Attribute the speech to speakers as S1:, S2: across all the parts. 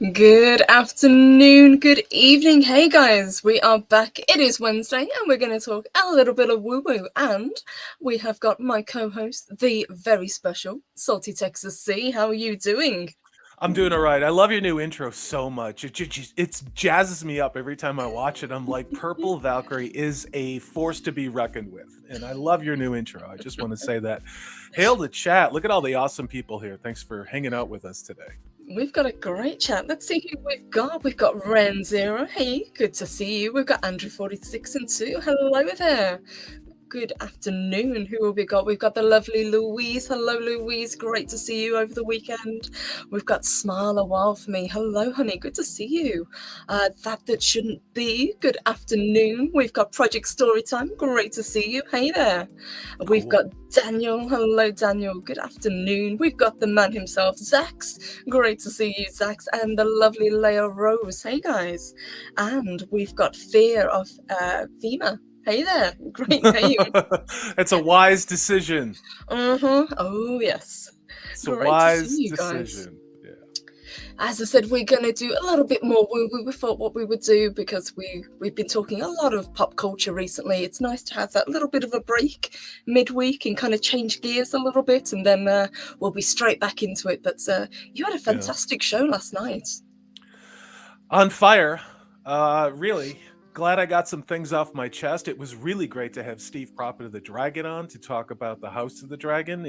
S1: Good afternoon, good evening. Hey guys, we are back. It is Wednesday and we're going to talk a little bit of woo woo. And we have got my co host, the very special Salty Texas C. How are you doing?
S2: I'm doing all right. I love your new intro so much. It jazzes me up every time I watch it. I'm like, Purple Valkyrie is a force to be reckoned with. And I love your new intro. I just want to say that. Hail the chat. Look at all the awesome people here. Thanks for hanging out with us today.
S1: We've got a great chat. Let's see who we've got. We've got Ren Zero. Hey, good to see you. We've got Andrew 46 and 2. Hello there. Good afternoon. Who have we got? We've got the lovely Louise. Hello, Louise. Great to see you over the weekend. We've got Smile a While for me. Hello, honey. Good to see you. That shouldn't be. Good afternoon. We've got Project Storytime. Great to see you. Hey there. We've got Daniel. Hello, Daniel. Good afternoon. We've got the man himself, Zax. Great to see you, Zax. And the lovely Leia Rose. Hey, guys. And we've got Fear of FEMA. Hey there. Great name.
S2: It's a wise decision.
S1: Oh, yes.
S2: It's a
S1: Great
S2: wise
S1: to see you guys.
S2: decision. Yeah.
S1: As I said, we're going to do a little bit more woo-woo. We thought what we would do because we've been talking a lot of pop culture recently. It's nice to have that little bit of a break midweek and kind of change gears a little bit, and then we'll be straight back into it. But you had a fantastic show last night.
S2: On fire. Really. Glad I got some things off my chest. It was really great to have Steve Prophet of the Dragon on to talk about the House of the Dragon.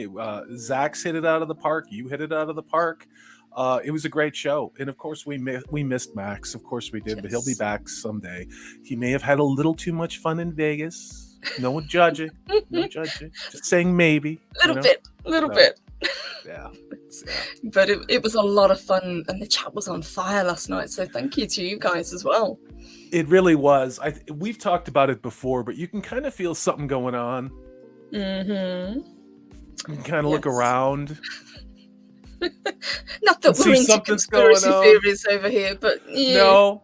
S2: Zach's hit it out of the park. You hit it out of the park. It was a great show, and of course we missed Max. Of course we did, yes. But he'll be back someday. He may have had a little too much fun in Vegas. No one judging. No judging. Just saying maybe.
S1: Little bit.
S2: Yeah.
S1: But it was a lot of fun, and the chat was on fire last night. So thank you to you guys as well.
S2: It really was. We've talked about it before, but you can kind of feel something going on.
S1: Mm-hmm.
S2: You can kind of look around.
S1: Not that we're into conspiracy theories over here, but yeah.
S2: No,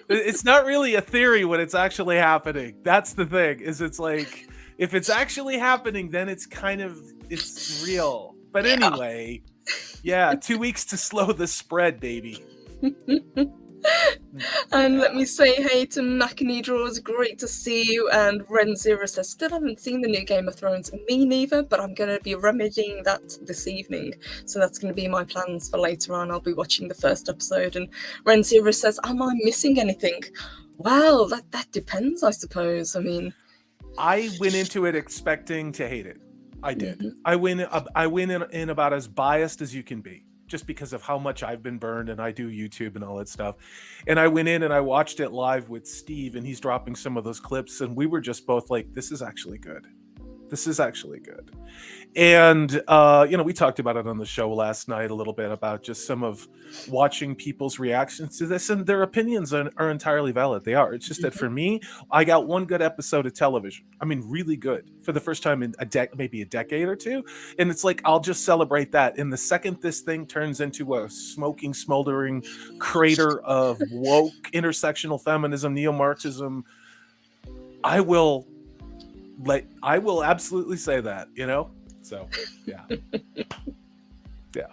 S2: it's not really a theory when it's actually happening. That's the thing. It's like if it's actually happening, then it's real. But anyway, yeah, 2 weeks to slow the spread, baby.
S1: And let me say hey to Macany Draws, great to see you. And Ren Zero says, still haven't seen the new Game of Thrones. Me neither, but I'm going to be remedying that this evening. So that's going to be my plans for later on. I'll be watching the first episode. And Ren Zero says, am I missing anything? Well, that depends, I suppose. I mean,
S2: I went into it expecting to hate it. I did. Mm-hmm. I went in about as biased as you can be, just because of how much I've been burned and I do YouTube and all that stuff. And I went in and I watched it live with Steve, and he's dropping some of those clips, and we were just both like, this is actually good. This is actually good. And, we talked about it on the show last night a little bit about just some of watching people's reactions to this, and their opinions are entirely valid. They are. It's just that for me, I got one good episode of television. I mean, really good for the first time in maybe a decade or two. And it's like, I'll just celebrate that. And the second this thing turns into a smoking, smoldering crater of woke intersectional feminism, neo-Marxism, I will absolutely say that, So, yeah. Yeah.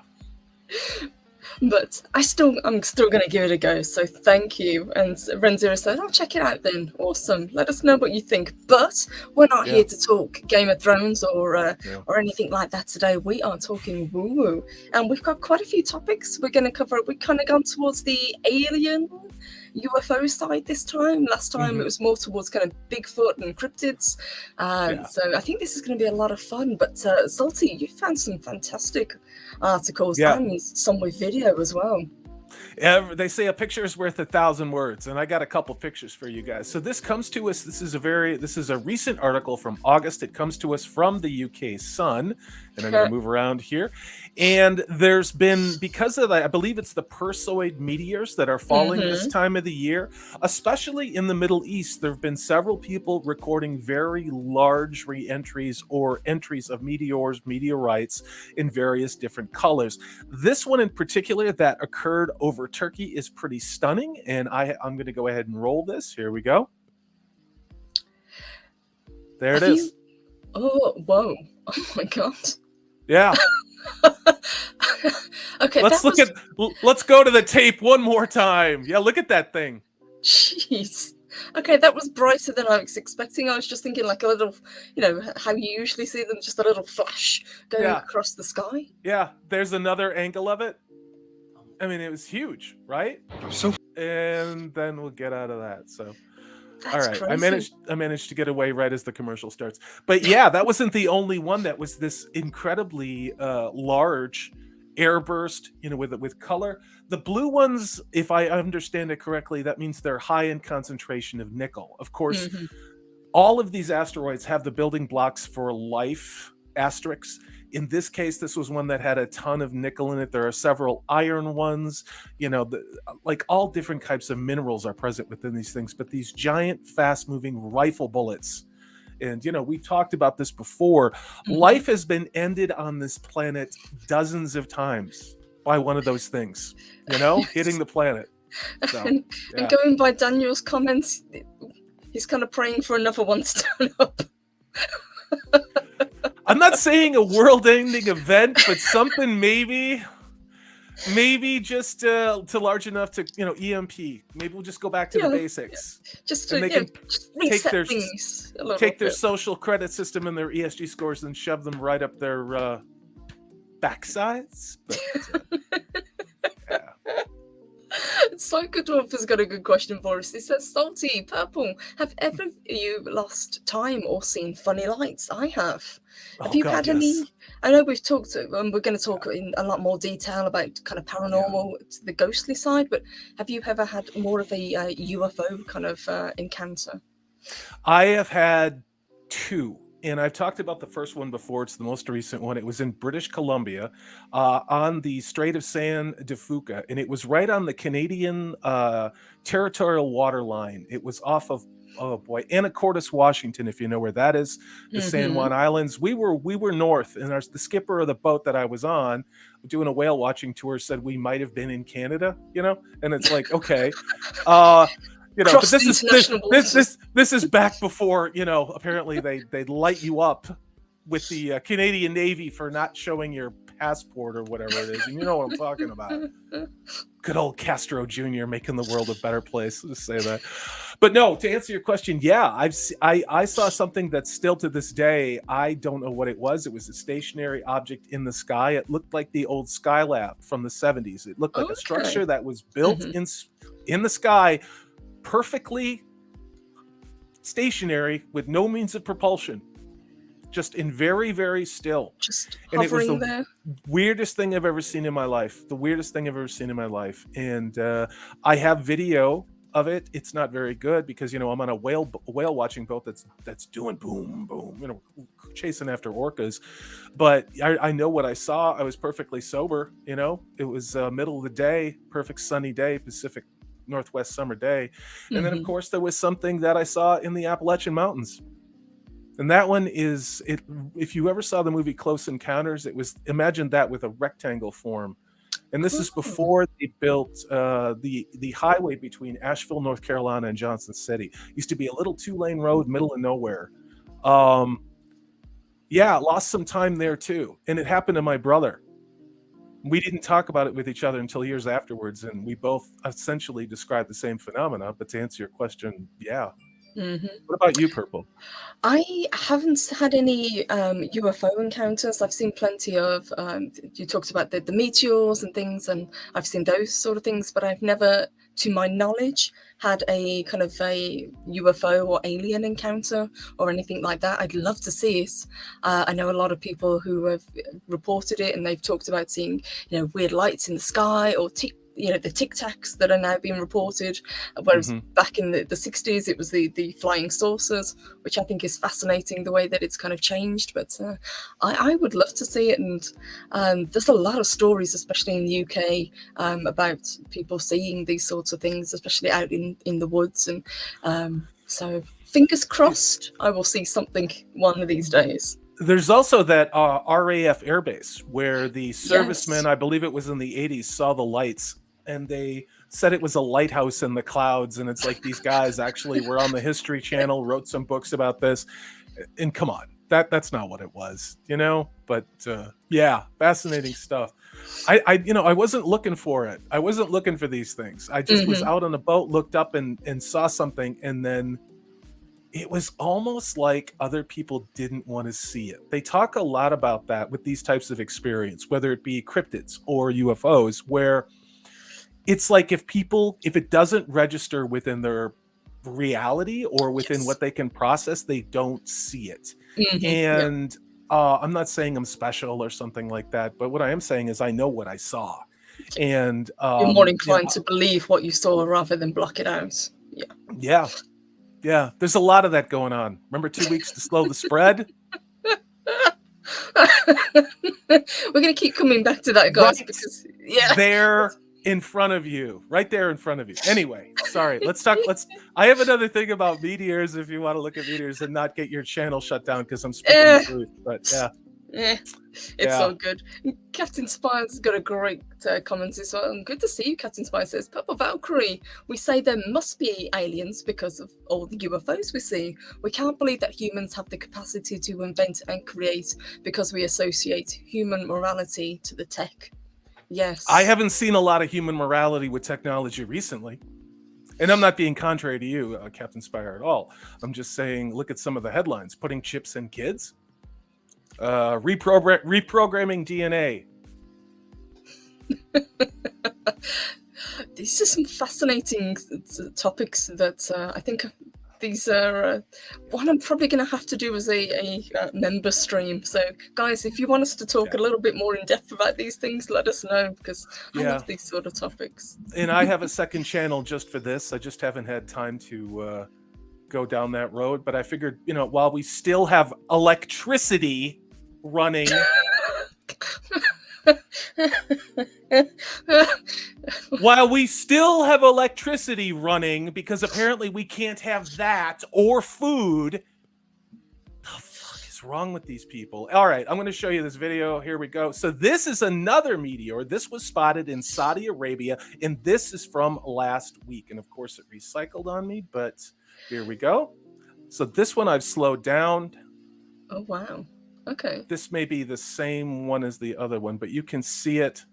S1: But I'm still going to give it a go. So thank you. And Renzira said, "I'll check it out then." Awesome. Let us know what you think. But we're not here to talk Game of Thrones or anything like that today. We are talking woo-woo. And we've got quite a few topics we're going to cover. We've kind of gone towards the alien UFO side this time. Last time it was more towards kind of Bigfoot and cryptids. So I think this is going to be a lot of fun. But Salty, you found some fantastic articles and some with video as well.
S2: Yeah, they say a picture is worth 1,000 words, and I got a couple pictures for you guys. So this comes to us. This is a recent article from August. It comes to us from the UK Sun, and I'm going to move around here. And there's been, because of that, I believe it's the Perseid meteors that are falling this time of the year, especially in the Middle East. There have been several people recording very large re-entries or entries of meteorites in various different colors. This one in particular that occurred over Turkey is pretty stunning, and I'm going to go ahead and roll this. Here we go. There it is.
S1: Oh, whoa. Oh my God.
S2: Yeah.
S1: Okay,
S2: Let's
S1: that
S2: look
S1: was
S2: at. Let's go to the tape one more time. Yeah, look at that thing.
S1: jeez. Okay, that was brighter than I was expecting. I was just thinking like a little, how you usually see them, just a little flash going
S2: Yeah,
S1: across the sky.
S2: yeah. There's another angle of it. I mean, it was huge, right?
S3: So
S2: And then we'll get out of that. So, all
S1: That's
S2: right,
S1: crazy.
S2: I managed to get away right as the commercial starts. But yeah, that wasn't the only one that was this incredibly large airburst, with color. The blue ones, if I understand it correctly, that means they're high in concentration of nickel. Of course,
S1: Hmm.
S2: all of these asteroids have the building blocks for life asterisks. In this case, this was one that had a ton of nickel in it. There are several iron ones, like all different types of minerals are present within these things, but these giant, fast moving rifle bullets. And, we talked about this before. Life has been ended on this planet dozens of times by one of those things, hitting the planet. So,
S1: And
S2: yeah.
S1: going by Daniel's comments, he's kind of praying for another one to turn up.
S2: I'm not saying a world-ending event, but something maybe just to large enough to EMP. Maybe we'll just go back to the basics,
S1: Just
S2: and
S1: to
S2: they can
S1: just
S2: take
S1: reset
S2: their
S1: things a little
S2: take their
S1: bit.
S2: social credit system and their ESG scores and shove them right up their backsides. But, yeah.
S1: Psychodwarf has got a good question for us. It says, Salty Purple, have ever you lost time or seen funny lights? I have. Have you had any? I know we've talked, and we're going to talk in a lot more detail about kind of paranormal, the ghostly side, but have you ever had more of a UFO kind of encounter?
S2: I have had two. And I've talked about the first one before. It's the most recent one. It was in British Columbia on the Strait of San de Fuca. And it was right on the Canadian territorial water line. It was off of, Anacortes, Washington, if you know where that is, the San Juan Islands. We were north, and the skipper of the boat that I was on, doing a whale watching tour, said we might have been in Canada, and it's like, okay. But this is back before, apparently they light you up with the Canadian Navy for not showing your passport or whatever it is. And you know what I'm talking about. Good old Castro Jr. making the world a better place. Let's say that. But no, to answer your question, yeah, I saw something that still to this day, I don't know what it was. It was a stationary object in the sky. It looked like the old Skylab from the 70s. It looked like a structure that was built in the sky, perfectly stationary with no means of propulsion, just in very, very still.
S1: Just
S2: and it was the
S1: there.
S2: weirdest thing I've ever seen in my life. And I have video of it. It's not very good because I'm on a whale watching boat that's doing boom boom, chasing after orcas. But I know what I saw. I was perfectly sober. It was middle of the day, perfect sunny day, Pacific Northwest summer day. And then of course there was something that I saw in the Appalachian Mountains. And that one is it. If you ever saw the movie Close Encounters, imagine that with a rectangle form. And this is before they built the highway between Asheville, North Carolina, and Johnson City. Used to be a little 2-lane road, middle of nowhere. Lost some time there too. And it happened to my brother. We didn't talk about it with each other until years afterwards, and we both essentially described the same phenomena. But to answer your question, yeah. What about you, Purple?
S1: I haven't had any UFO encounters. I've seen plenty of, you talked about the meteors and things, and I've seen those sort of things, but I've never, to my knowledge, had a kind of a UFO or alien encounter or anything like that. I'd love to see it. I know a lot of people who have reported it, and they've talked about seeing, weird lights in the sky or the Tic Tacs that are now being reported, whereas back in the 60s it was the flying saucers, which I think is fascinating the way that it's kind of changed. But I would love to see it, and there's a lot of stories, especially in the UK, about people seeing these sorts of things, especially out in the woods, and so fingers crossed I will see something one of these days.
S2: There's also that RAF airbase where the servicemen, I believe it was in the 80s, saw the lights, and they said it was a lighthouse in the clouds. And it's like these guys actually were on the History Channel, wrote some books about this. And come on, that's not what it was, but yeah, fascinating stuff. I wasn't looking for it. I wasn't looking for these things. I just was out on a boat, looked up and saw something, and then it was almost like other people didn't want to see it. They talk a lot about that with these types of experience, whether it be cryptids or UFOs, where it's like if it doesn't register within their reality or within what they can process, they don't see it. And I'm not saying I'm special or something like that, but what I am saying is I know what I saw. And
S1: you're more inclined to believe what you saw rather than block it out.
S2: Yeah, there's a lot of that going on. Remember 2 weeks to slow the spread?
S1: We're going to keep coming back to that, guys, because
S2: they're in front of you, right there in front of you. Anyway, sorry, I have another thing about meteors if you want to look at meteors and not get your channel shut down because I'm speaking the truth, but
S1: it's all good. Captain Spire's got a great comment as well. Good to see you, Captain Spire says, Purple Valkyrie, we say there must be aliens because of all the UFOs we see. We can't believe that humans have the capacity to invent and create because we associate human morality to the tech. Yes.
S2: I haven't seen a lot of human morality with technology recently. And I'm not being contrary to you, Captain Spire, at all. I'm just saying, look at some of the headlines. Putting chips in kids. Reprogramming DNA.
S1: These are some fascinating topics that I think these are one I'm probably going to have to do as a member stream. So, guys, if you want us to talk a little bit more in depth about these things, let us know, because I love these sort of topics.
S2: And I have a second channel just for this. I just haven't had time to go down that road. But I figured, while we still have electricity running... While we still have electricity running, because apparently we can't have that or food. The fuck is wrong with these people? All right, I'm going to show you this video. Here we go. So this is another meteor. This was spotted in Saudi Arabia, and this is from last week. And of course, it recycled on me, but here we go. So this one I've slowed down.
S1: Oh, wow. Okay.
S2: This may be the same one as the other one, but you can see it.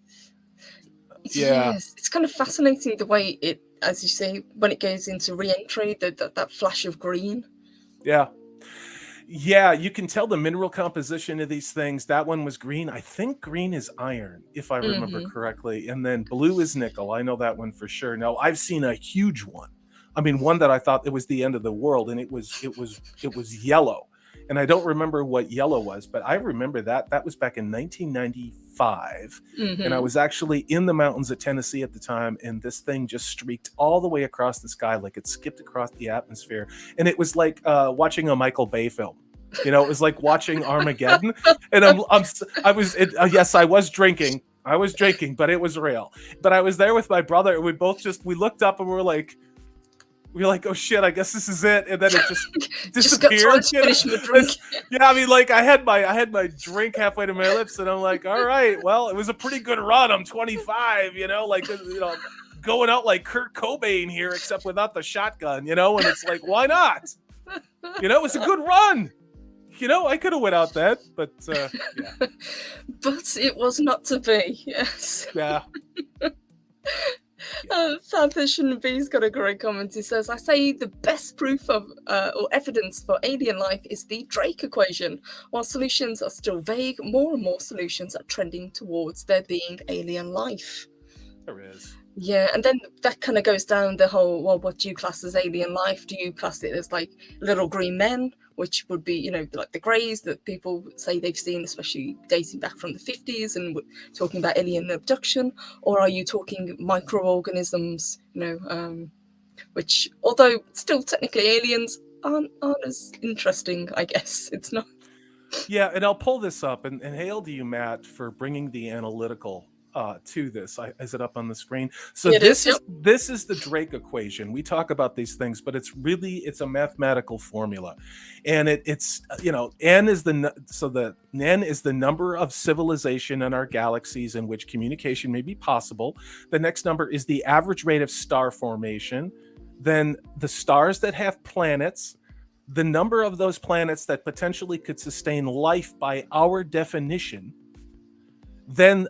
S1: Yes, it's kind of fascinating the way it, as you say, when it goes into re-entry, that flash of green.
S2: Yeah, you can tell the mineral composition of these things. That one was green. I think green is iron, if I remember correctly. And then blue is nickel. I know that one for sure. Now, I've seen a huge one. I mean, one that I thought it was the end of the world, and it was yellow. And I don't remember what yellow was, but I remember that. That was back in 1995. And I was actually in the mountains of Tennessee at the time, and this thing just streaked all the way across the sky, like it skipped across the atmosphere. And it was like watching a Michael Bay film. It was like watching Armageddon. And yes, I was drinking. I was drinking, but it was real. But I was there with my brother, and we looked up and we were like, oh shit, I guess this is it. And then it just disappeared. I mean, like I had my drink halfway to my lips, and I'm like, all right, well, it was a pretty good run. I'm 25, going out like Kurt Cobain here, except without the shotgun, and it's like, why not? It was a good run. I could have went out that, but yeah.
S1: But it was not to be. Yes.
S2: Yeah.
S1: Fanfish B's got a great comment. He says, I say the best proof of or evidence for alien life is the Drake equation. While solutions are still vague, more and more solutions are trending towards there being alien life.
S2: There is.
S1: Yeah, and then that kind of goes down the whole, well, what do you class as alien life? Do you class it as like little green men, which would be, like the greys that people say they've seen, especially dating back from the 50s and talking about alien abduction? Or are you talking microorganisms, which, although still technically aliens, aren't as interesting, I guess. It's not.
S2: Yeah, and I'll pull this up, and hail to you, Matt, for bringing the analytical to this. Is it up on the screen? So this is the Drake equation. We talk about these things, but it's a mathematical formula, and it's n is the number of civilization in our galaxies in which communication may be possible. The next number is the average rate of star formation. Then the stars that have planets. the number of those planets that potentially could sustain life by our definition, then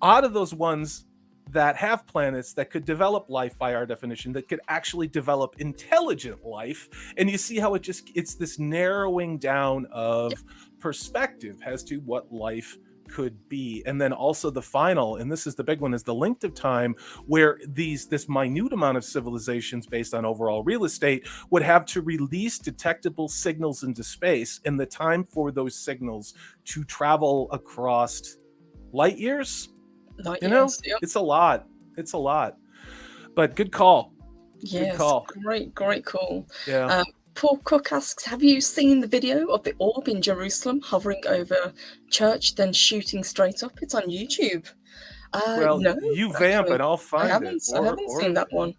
S2: out of those ones that have planets that could develop life by our definition, that could actually develop intelligent life, and you see how it's this narrowing down of perspective as to what life could be. And then also the final, and this is the big one, is the length of time where this minute amount of civilizations based on overall real estate would have to release detectable signals into space, and the time for those signals to travel across light years. It's a lot. But good call.
S1: Yes,
S2: good call.
S1: Great call.
S2: Yeah.
S1: Paul Cook asks, have you seen the video of the orb in Jerusalem hovering over church, then shooting straight up? It's on YouTube.
S2: Well,
S1: no,
S2: you vamp and I'll find it.
S1: I haven't seen that one.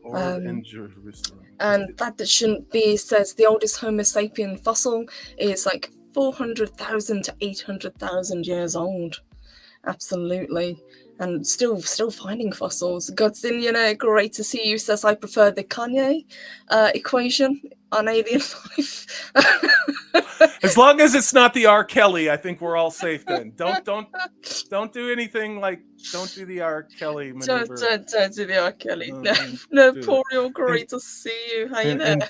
S2: Orb in Jerusalem.
S1: And that shouldn't be, says the oldest Homo sapien fossil is like 400,000 to 800,000 years old. Absolutely. And still finding fossils. Godzilla, great to see you, says I prefer the Kanye equation on alien life.
S2: As long as it's not the R. Kelly, I think we're all safe then. Don't do anything like, don't do the R. Kelly maneuver.
S1: Don't do the R. Kelly. No, Poriel, great to see you. How you there?
S2: And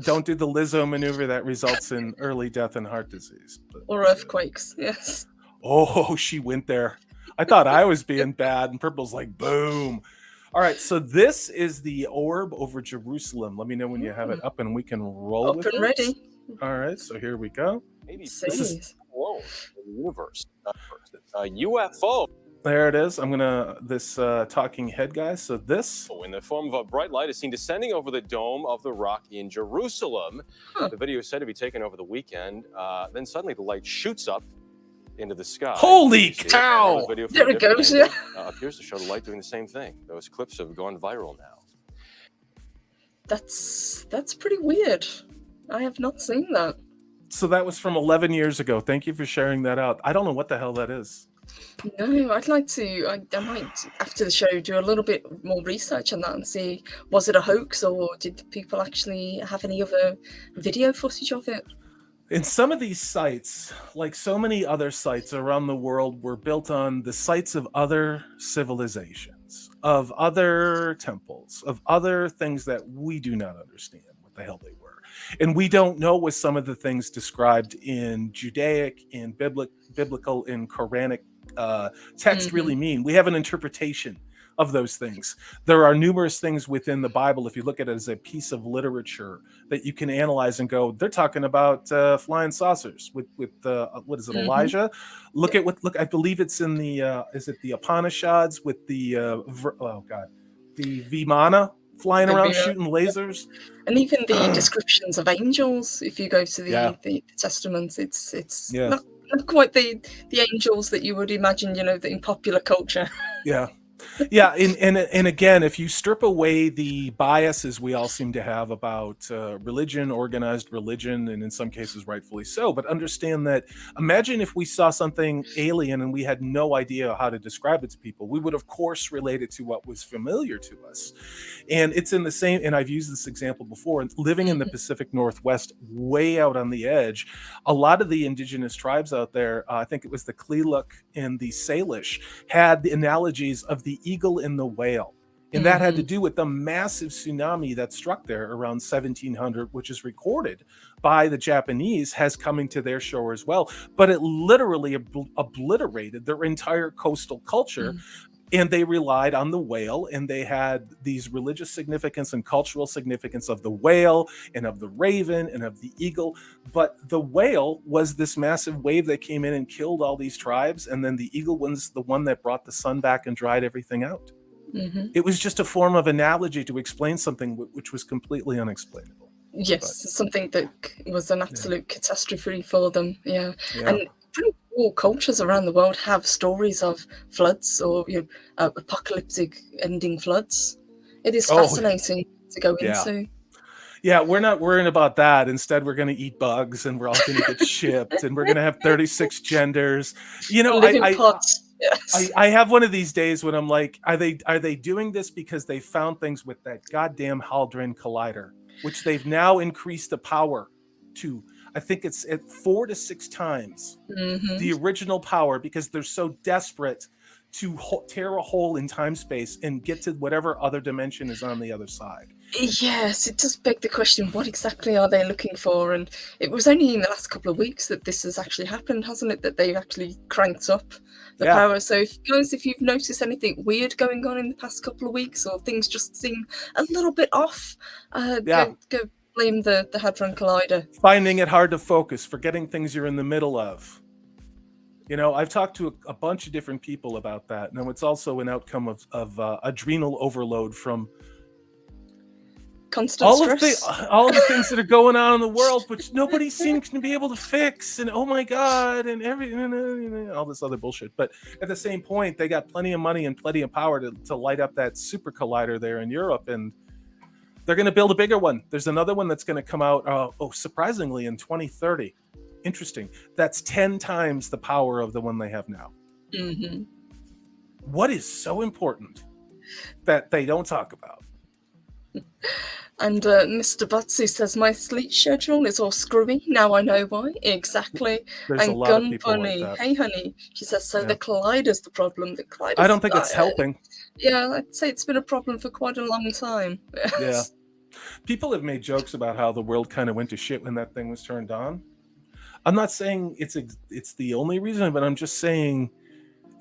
S2: don't do the Lizzo maneuver that results in early death and heart disease.
S1: Or earthquakes, yes.
S2: Oh, she went there. I thought I was being bad, and Purple's like, boom. All right, so this is the orb over Jerusalem. Let me know when you have it up and we can roll with it.
S1: Up and ready.
S2: All right, so here we go.
S3: Maybe this is alone in the universe. UFO.
S2: There it is. I'm gonna this talking head guy. So this,
S3: in the form of a bright light, is seen descending over the dome of the rock in Jerusalem. The video is said to be taken over the weekend. Then suddenly the light shoots up into the sky.
S2: Holy cow!
S1: There it goes. Yeah.
S3: Appears to show the light doing the same thing. Those clips have gone viral now.
S1: That's pretty weird. I have not seen that.
S2: So that was from 11 years ago. Thank you for sharing that out. I don't know what the hell that is.
S1: No, I'd like to. I might, after the show, do a little bit more research on that and see, was it a hoax or did people actually have any other video footage of it?
S2: And some of these sites, like so many other sites around the world, were built on the sites of other civilizations, of other temples, of other things that we do not understand what the hell they were. And we don't know what some of the things described in Judaic, in biblical, in Quranic text really mean. We have an interpretation of those things. There are numerous things within the Bible, if you look at it as a piece of literature, that you can analyze and go, they're talking about flying saucers with what is it, Elijah? Look, I believe it's in the, is it the Upanishads with the, the Vimana flying around shooting lasers?
S1: And even the descriptions of angels, if you go to the Testaments, it's not quite the angels that you would imagine, in popular culture.
S2: Yeah, and again, if you strip away the biases we all seem to have about religion, organized religion, and in some cases rightfully so, but understand that, imagine if we saw something alien and we had no idea how to describe it to people. We would, of course, relate it to what was familiar to us. And it's in the same, and I've used this example before, living in the Pacific Northwest, way out on the edge, a lot of the indigenous tribes out there, I think it was the Kliluk and the Salish, had the analogies of the eagle and the whale. And that had to do with the massive tsunami that struck there around 1700, which is recorded by the Japanese as coming to their shore as well. But it literally obliterated their entire coastal culture. And they relied on the whale, and they had these religious significance and cultural significance of the whale and of the raven and of the eagle. But the whale was this massive wave that came in and killed all these tribes. And then the eagle was the one that brought the sun back and dried everything out. It was just a form of analogy to explain something which was completely unexplainable.
S1: Yes, something that was an absolute catastrophe for them. And all cultures around the world have stories of floods or apocalyptic ending floods. It is fascinating to go into.
S2: Yeah, we're not worrying about that. Instead, we're going to eat bugs, and we're all going to get shipped, and we're going to have 36 genders. I have one of these days when I'm like, are they doing this because they found things with that goddamn Hadron Collider? which they've now increased the power to, I think it's at 4 to 6 times the original power, because they're so desperate to tear a hole in time-space and get to whatever other dimension is on the other side.
S1: Yes, it does beg the question, what exactly are they looking for? And it was only in the last couple of weeks that this has actually happened, hasn't it? That they've actually cranked up the power. So if you've noticed anything weird going on in the past couple of weeks, or things just seem a little bit off, go blame the Hadron Collider.
S2: Finding it hard to focus, forgetting things you're in the middle of. You know, I've talked to a bunch of different people about that. Now, it's also an outcome of adrenal overload from
S1: constant stress.
S2: All of the things that are going on in the world, which nobody seems to be able to fix. And oh my God, and all this other bullshit. But at the same point, they got plenty of money and plenty of power to light up that super collider there in Europe. And they're going to build a bigger one. There's another one that's going to come out, surprisingly, in 2030. Interesting. That's 10 times the power of the one they have now. What is so important that they don't talk about?
S1: And Mr. Butsy says, my sleep schedule is all screwy. Now I know why. Exactly.
S2: There's
S1: and
S2: a lot
S1: Gun
S2: of people
S1: Bunny,
S2: like that.
S1: hey honey. She says, so the collider's the problem. The collider's,
S2: I don't think it's helping.
S1: Yeah, I'd say it's been a problem for quite a long time.
S2: Yeah. People have made jokes about how the world kind of went to shit when that thing was turned on. I'm not saying it's the only reason, but I'm just saying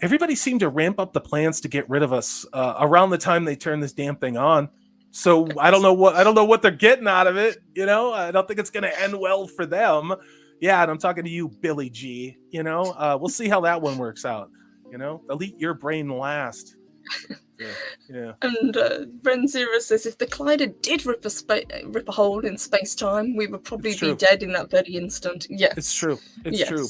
S2: everybody seemed to ramp up the plans to get rid of us around the time they turned this damn thing on. So I don't know what they're getting out of it. You know, I don't think it's going to end well for them. Yeah, and I'm talking to you, Billy G. You know, we'll see how that one works out. You know, they'll eat your brain last. Yeah. And
S1: Ren Zero says, if the collider did rip a hole in space-time, we would probably be dead in that very instant. Yes.
S2: It's true. It's true.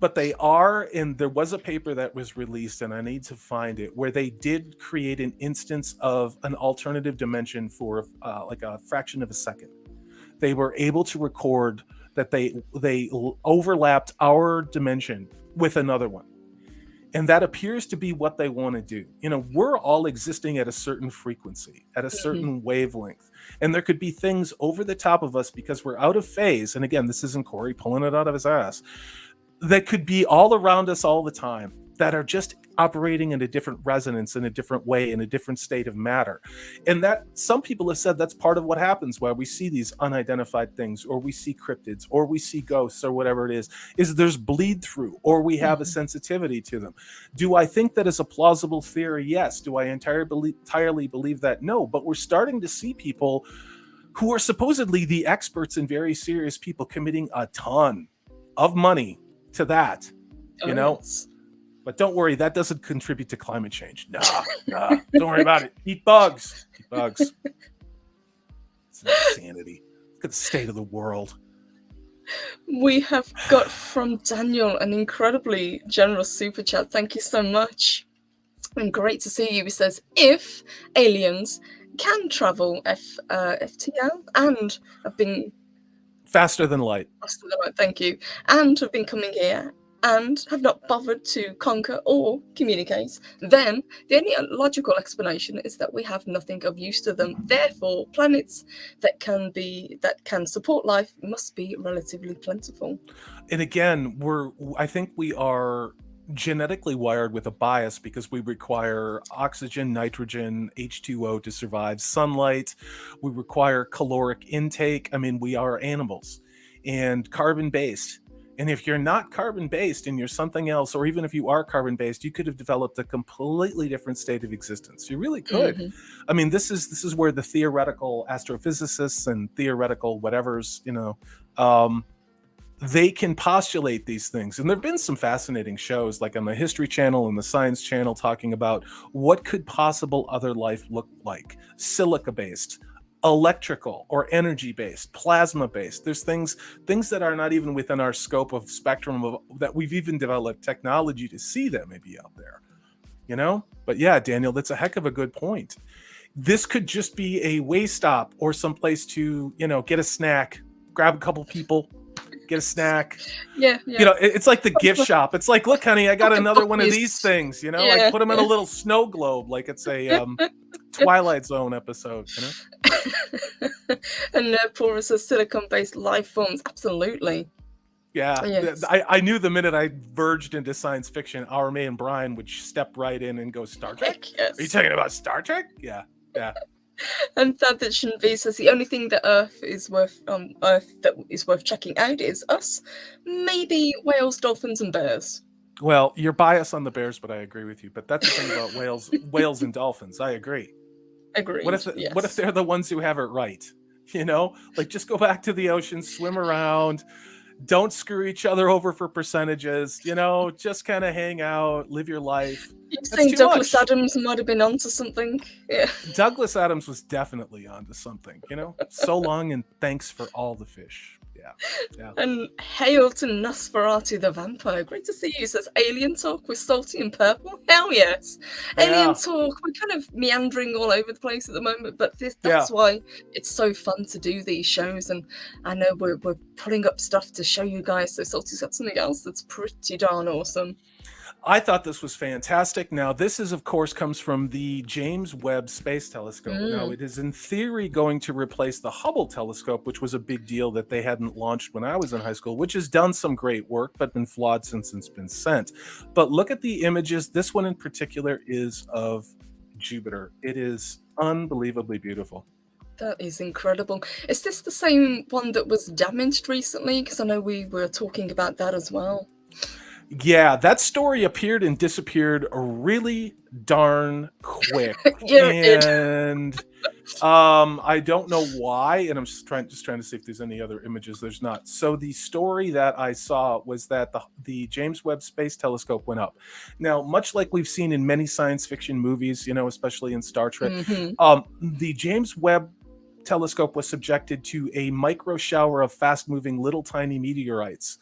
S2: But they are, and there was a paper that was released, and I need to find it, where they did create an instance of an alternative dimension for like a fraction of a second. They were able to record that they overlapped our dimension with another one. And that appears to be what they want to do. You know, we're all existing at a certain frequency, at a certain wavelength. And there could be things over the top of us because we're out of phase. And again, this isn't Corey pulling it out of his ass. That could be all around us all the time, that are just operating in a different resonance, in a different way, in a different state of matter. And that some people have said that's part of what happens why we see these unidentified things, or we see cryptids, or we see ghosts, or whatever it is there's bleed through, or we have a sensitivity to them. Do I think that is a plausible theory? Yes. Do I entirely believe that? No. But we're starting to see people who are supposedly the experts and very serious people committing a ton of money to that, you know? Yes. But don't worry, that doesn't contribute to climate change. Nah, don't worry about it. Eat bugs. Eat bugs. It's insanity. Look at the state of the world.
S1: We have got from Daniel an incredibly generous super chat. Thank you so much. And great to see you. He says, if aliens can travel FTL and have been...
S2: Faster than light.
S1: Thank you. And have been coming here and have not bothered to conquer or communicate, then the only logical explanation is that we have nothing of use to them. Therefore, planets that can support life must be relatively plentiful.
S2: And again, I think we are genetically wired with a bias because we require oxygen, nitrogen, H2O to survive, sunlight. We require caloric intake. I mean, we are animals and carbon-based. And if you're not carbon-based and you're something else, or even if you are carbon-based, you could have developed a completely different state of existence. You really could. I mean, this is where the theoretical astrophysicists and theoretical whatevers, you know, they can postulate these things. And there have been some fascinating shows, like on the History Channel and the Science Channel, talking about what could possible other life look like. Silica-based, electrical or energy-based, plasma-based. There's things that are not even within our scope of spectrum of that we've even developed technology to see that may be out there, you know? But yeah, Daniel, that's a heck of a good point. This could just be a way stop or someplace to, you know, get a snack, grab a couple people, get a snack.
S1: Yeah.
S2: You know, it's like the gift shop. It's like, look, honey, I got another one of these things, you know, like put them in a little snow globe, like it's a Twilight Zone episode, you know?
S1: And porous as silicon-based life forms, absolutely.
S2: Yeah,
S1: Yes.
S2: I knew the minute I verged into science fiction, our man Brian would step right in and go, Star Trek?
S1: Heck
S2: Are you
S1: yes.
S2: talking about Star Trek? Yeah, yeah.
S1: And that shouldn't be. Says the only thing that Earth is worth checking out is us. Maybe whales, dolphins, and bears.
S2: Well, you're biased on the bears, but I agree with you. But that's the thing about whales and dolphins. I agree.
S1: Agreed.
S2: What if
S1: Yes.
S2: they're the ones who have it right? You know, like just go back to the ocean, swim around, don't screw each other over for percentages, you know, just kind of hang out, live your life.
S1: You're
S2: That's
S1: saying
S2: too
S1: Douglas
S2: much.
S1: Adams might have been onto something? Yeah.
S2: Douglas Adams was definitely onto something, you know. So long and thanks for all the fish. Yeah. Yeah.
S1: And hail to Nosferatu the vampire. Great to see you. Says alien talk with Salty and Purple. Hell yes. Alien
S2: Yeah.
S1: talk. We're kind of meandering all over the place at the moment, but
S2: Yeah.
S1: that's why it's so fun to do these shows. And I know we're pulling up stuff to show you guys. So Salty's got something else that's pretty darn awesome.
S2: I thought this was fantastic. Now, this is, of course, comes from the James Webb Space Telescope. Now, it is in theory going to replace the Hubble telescope, which was a big deal that they hadn't launched when I was in high school, which has done some great work, but been flawed since it's been sent. But look at the images. This one in particular is of Jupiter. It is unbelievably beautiful.
S1: That is incredible. Is this the same one that was damaged recently? Because I know we were talking about that as well.
S2: Yeah, that story appeared and disappeared really darn quick.
S1: Yeah, it did.
S2: And I don't know why, and I'm just trying to see if there's any other images. There's not. So the story that I saw was that the James Webb Space Telescope went up. Now, much like we've seen in many science fiction movies, you know, especially in Star Trek, the James Webb Telescope was subjected to a micro shower of fast-moving little tiny meteorites,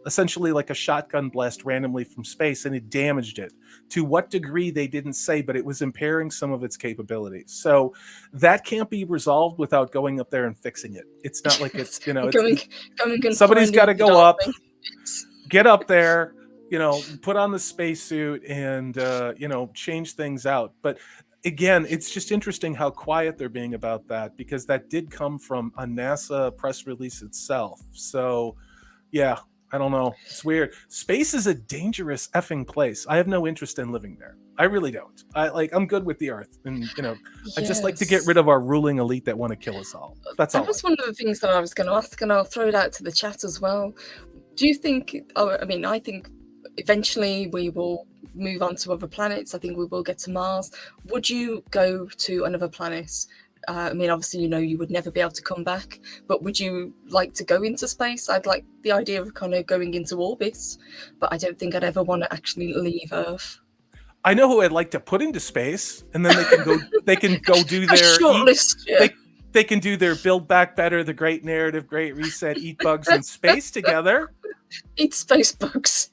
S2: essentially like a shotgun blast randomly from space, and it damaged it. To what degree, they didn't say, but it was impairing some of its capabilities. So that can't be resolved without going up there and fixing it. It's not like it's, you know,
S1: going and
S2: somebody's got to
S1: finding
S2: go up,
S1: Yes.
S2: get up there, you know, put on the spacesuit and, you know, change things out. But again, it's just interesting how quiet they're being about that, because that did come from a NASA press release itself. So, yeah, I don't know. It's weird. Space is a dangerous effing place. I have no interest in living there. I really don't. I'm good with the Earth, and you know, I just like to get rid of our ruling elite that want to kill us all. That's all.
S1: That was one of the things that I was going to ask, and I'll throw it out to the chat as well. Do you think? I mean, I think eventually we will move on to other planets. I think we will get to Mars. Would you go to another planet? I mean, obviously, you know, you would never be able to come back, but would you like to go into space? I'd like the idea of kind of going into orbit, but I don't think I'd ever want to actually leave Earth.
S2: I know who I'd like to put into space, and then they can go. They can go do their
S1: shortlist. Yeah.
S2: They can do their Build Back Better, the Great Narrative, Great Reset, Eat Bugs in Space together.
S1: Eat space bugs.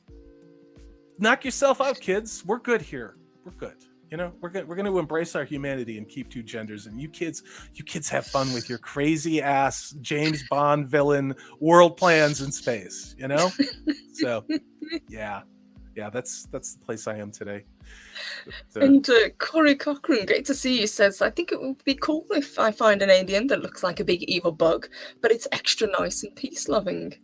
S2: Knock yourself out, kids. We're good here. We're good. You know, we're going to embrace our humanity and keep two genders. And you kids have fun with your crazy ass James Bond villain world plans in space. You know, so yeah, that's the place I am today. But,
S1: and Corey Cochran, great to see you, says, I think it would be cool if I find an alien that looks like a big evil bug, but it's extra nice and peace loving.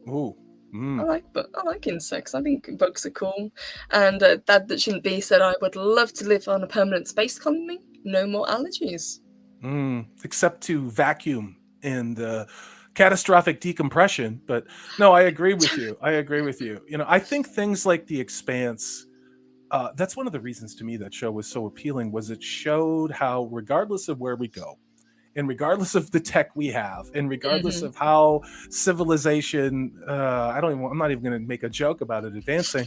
S2: Ooh.
S1: I like insects. I think bugs are cool. And that shouldn't be said. I would love to live on a permanent space colony. No more allergies.
S2: Except to vacuum and catastrophic decompression. But no, I agree with you. You know, I think things like The Expanse. That's one of the reasons to me that show was so appealing. Was it showed how, regardless of where we go, and regardless of the tech we have, and regardless of how civilization, I'm not even going to make a joke about it advancing,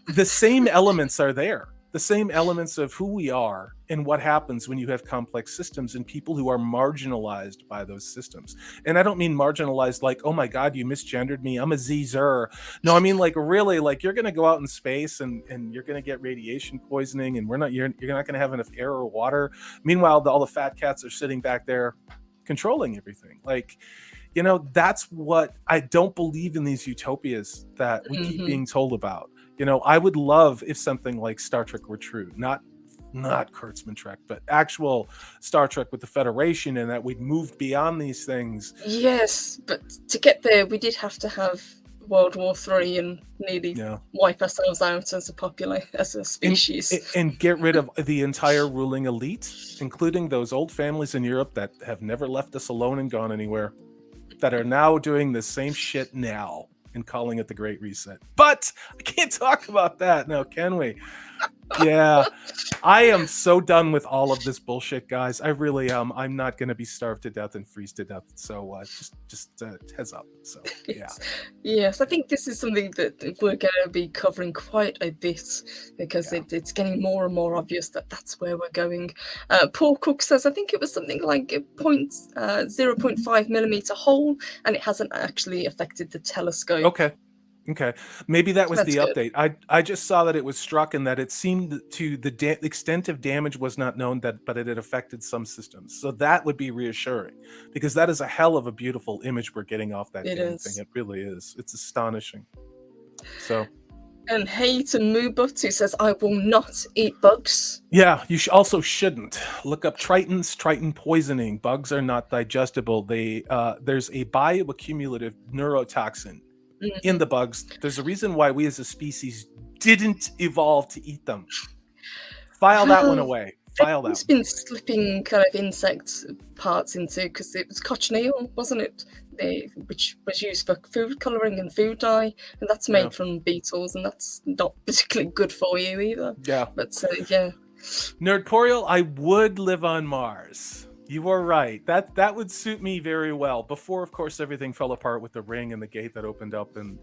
S2: the same elements are there. The same elements of who we are and what happens when you have complex systems and people who are marginalized by those systems. And I don't mean marginalized like, oh my God, you misgendered me, I'm a Z-zer. No, I mean like really, like you're going to go out in space and you're going to get radiation poisoning, and you're not going to have enough air or water. Meanwhile, all the fat cats are sitting back there controlling everything. Like, you know, that's what I don't believe in, these utopias that we keep being told about. You know, I would love if something like Star Trek were true, not not Kurtzman Trek, but actual Star Trek with the Federation, and that we'd moved beyond these things.
S1: Yes, but to get there, we did have to have World War III and nearly wipe ourselves out as a species.
S2: And get rid of the entire ruling elite, including those old families in Europe that have never left us alone and gone anywhere, that are now doing the same shit now and calling it the Great Reset. But I can't talk about that now, can we? Yeah, I am so done with all of this bullshit, guys. I really am. I'm not going to be starved to death and freeze to death. So just heads up. So yeah.
S1: Yes, I think this is something that we're going to be covering quite a bit, because it's getting more and more obvious that that's where we're going. Paul Cook says, I think it was something like a 0.5 millimeter hole, and it hasn't actually affected the telescope.
S2: Okay, maybe that was
S1: That's
S2: the
S1: good.
S2: update. I just saw that it was struck and that it seemed to the extent of damage was not known, but it had affected some systems. So that would be reassuring, because that is a hell of a beautiful image we're getting off that damn thing. It really is. It's astonishing. So.
S1: And hey to Moobut, who says, I will not eat bugs.
S2: Yeah, you also shouldn't. Look up Triton poisoning. Bugs are not digestible. There's a bioaccumulative neurotoxin in the bugs. There's a reason why we as a species didn't evolve to eat them. File that one away.
S1: It's been slipping kind of insect parts into, because it was cochineal, wasn't it? Which was used for food colouring and food dye, and that's made from beetles, and that's not particularly good for you either.
S2: Yeah.
S1: But yeah.
S2: Nerdporial, I would live on Mars. You are right. That would suit me very well. Before, of course, everything fell apart with the ring and the gate that opened up, and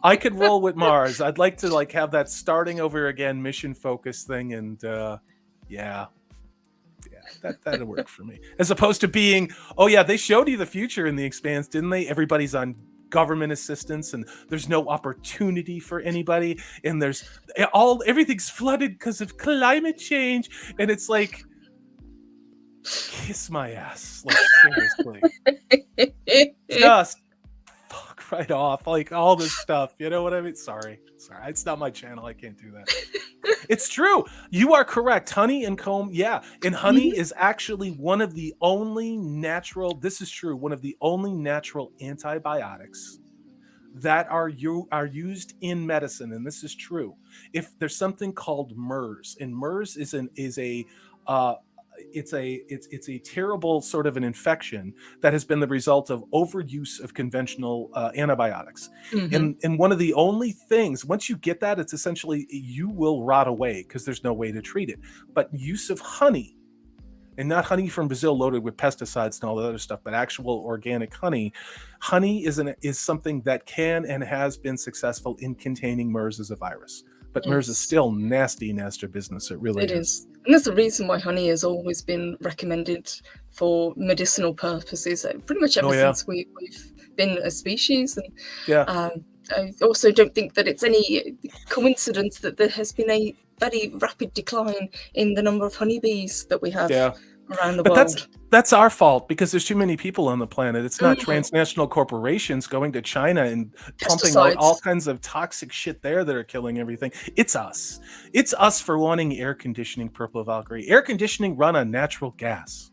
S2: I could roll with Mars. I'd like to have that starting over again mission focus thing, and that'd work for me. As opposed to being, they showed you the future in The Expanse, didn't they? Everybody's on government assistance, and there's no opportunity for anybody, and everything's flooded because of climate change, and it's like, kiss my ass, seriously. Just fuck right off, all this stuff, you know what I mean? Sorry, it's not my channel, I can't do that. It's true, you are correct. Honey and comb, and honey is actually one of the only natural, this is true, one of the only natural antibiotics that are used in medicine, and this is true. If there's something called MERS, and MERS is it's a terrible sort of an infection that has been the result of overuse of conventional antibiotics. And one of the only things, once you get that, it's essentially you will rot away because there's no way to treat it. But use of honey, and not honey from Brazil loaded with pesticides and all the other stuff, but actual organic honey. Honey is something that can and has been successful in containing MERS as a virus. But MERS is still nasty business. It really is.
S1: And there's a reason why honey has always been recommended for medicinal purposes, pretty much ever since we've been a species. And I also don't think that it's any coincidence that there has been a very rapid decline in the number of honeybees that we have around the world.
S2: That's our fault, because there's too many people on the planet. It's not transnational corporations going to China and pumping out all kinds of toxic shit there that are killing everything. It's us. It's us for wanting air conditioning, Purple Valkyrie. Air conditioning run on natural gas.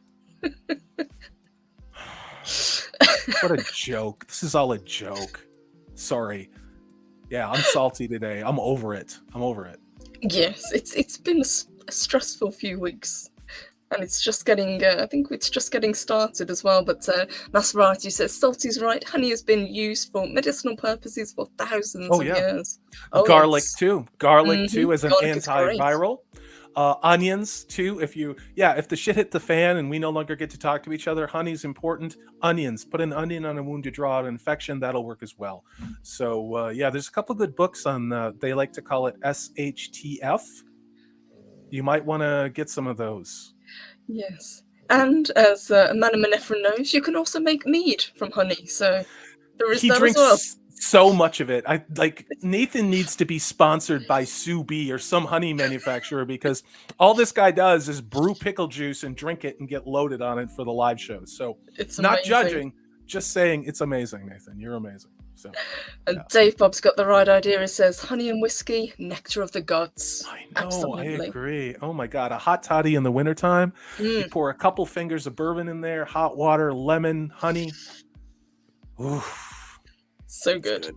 S2: What a joke. This is all a joke. Sorry. Yeah, I'm salty today. I'm over it.
S1: Yes, it's been a stressful few weeks. And it's just getting, I think it's just getting started as well. But Maserati says, Salty's right. Honey has been used for medicinal purposes for thousands of years.
S2: Garlic too. Garlic too as an antiviral. Onions too. If the shit hit the fan and we no longer get to talk to each other, honey's important. Onions. Put an onion on a wound to draw out an infection. That'll work as well. So there's a couple good books on. They like to call it SHTF. You might want to get some of those.
S1: Yes, and as Amanda Manefra knows, you can also make mead from honey. So there is that as well.
S2: So much of it. Nathan needs to be sponsored by Sue B or some honey manufacturer, because all this guy does is brew pickle juice and drink it and get loaded on it for the live shows. So it's not judging, just saying it's amazing, Nathan. You're amazing. So,
S1: And
S2: yeah.
S1: Dave Bob's got the right idea. He says, honey and whiskey, nectar of the gods.
S2: I know,
S1: Absolutely.
S2: I agree. Oh my God, a hot toddy in the wintertime. You pour a couple fingers of bourbon in there, hot water, lemon, honey. Oof.
S1: So good.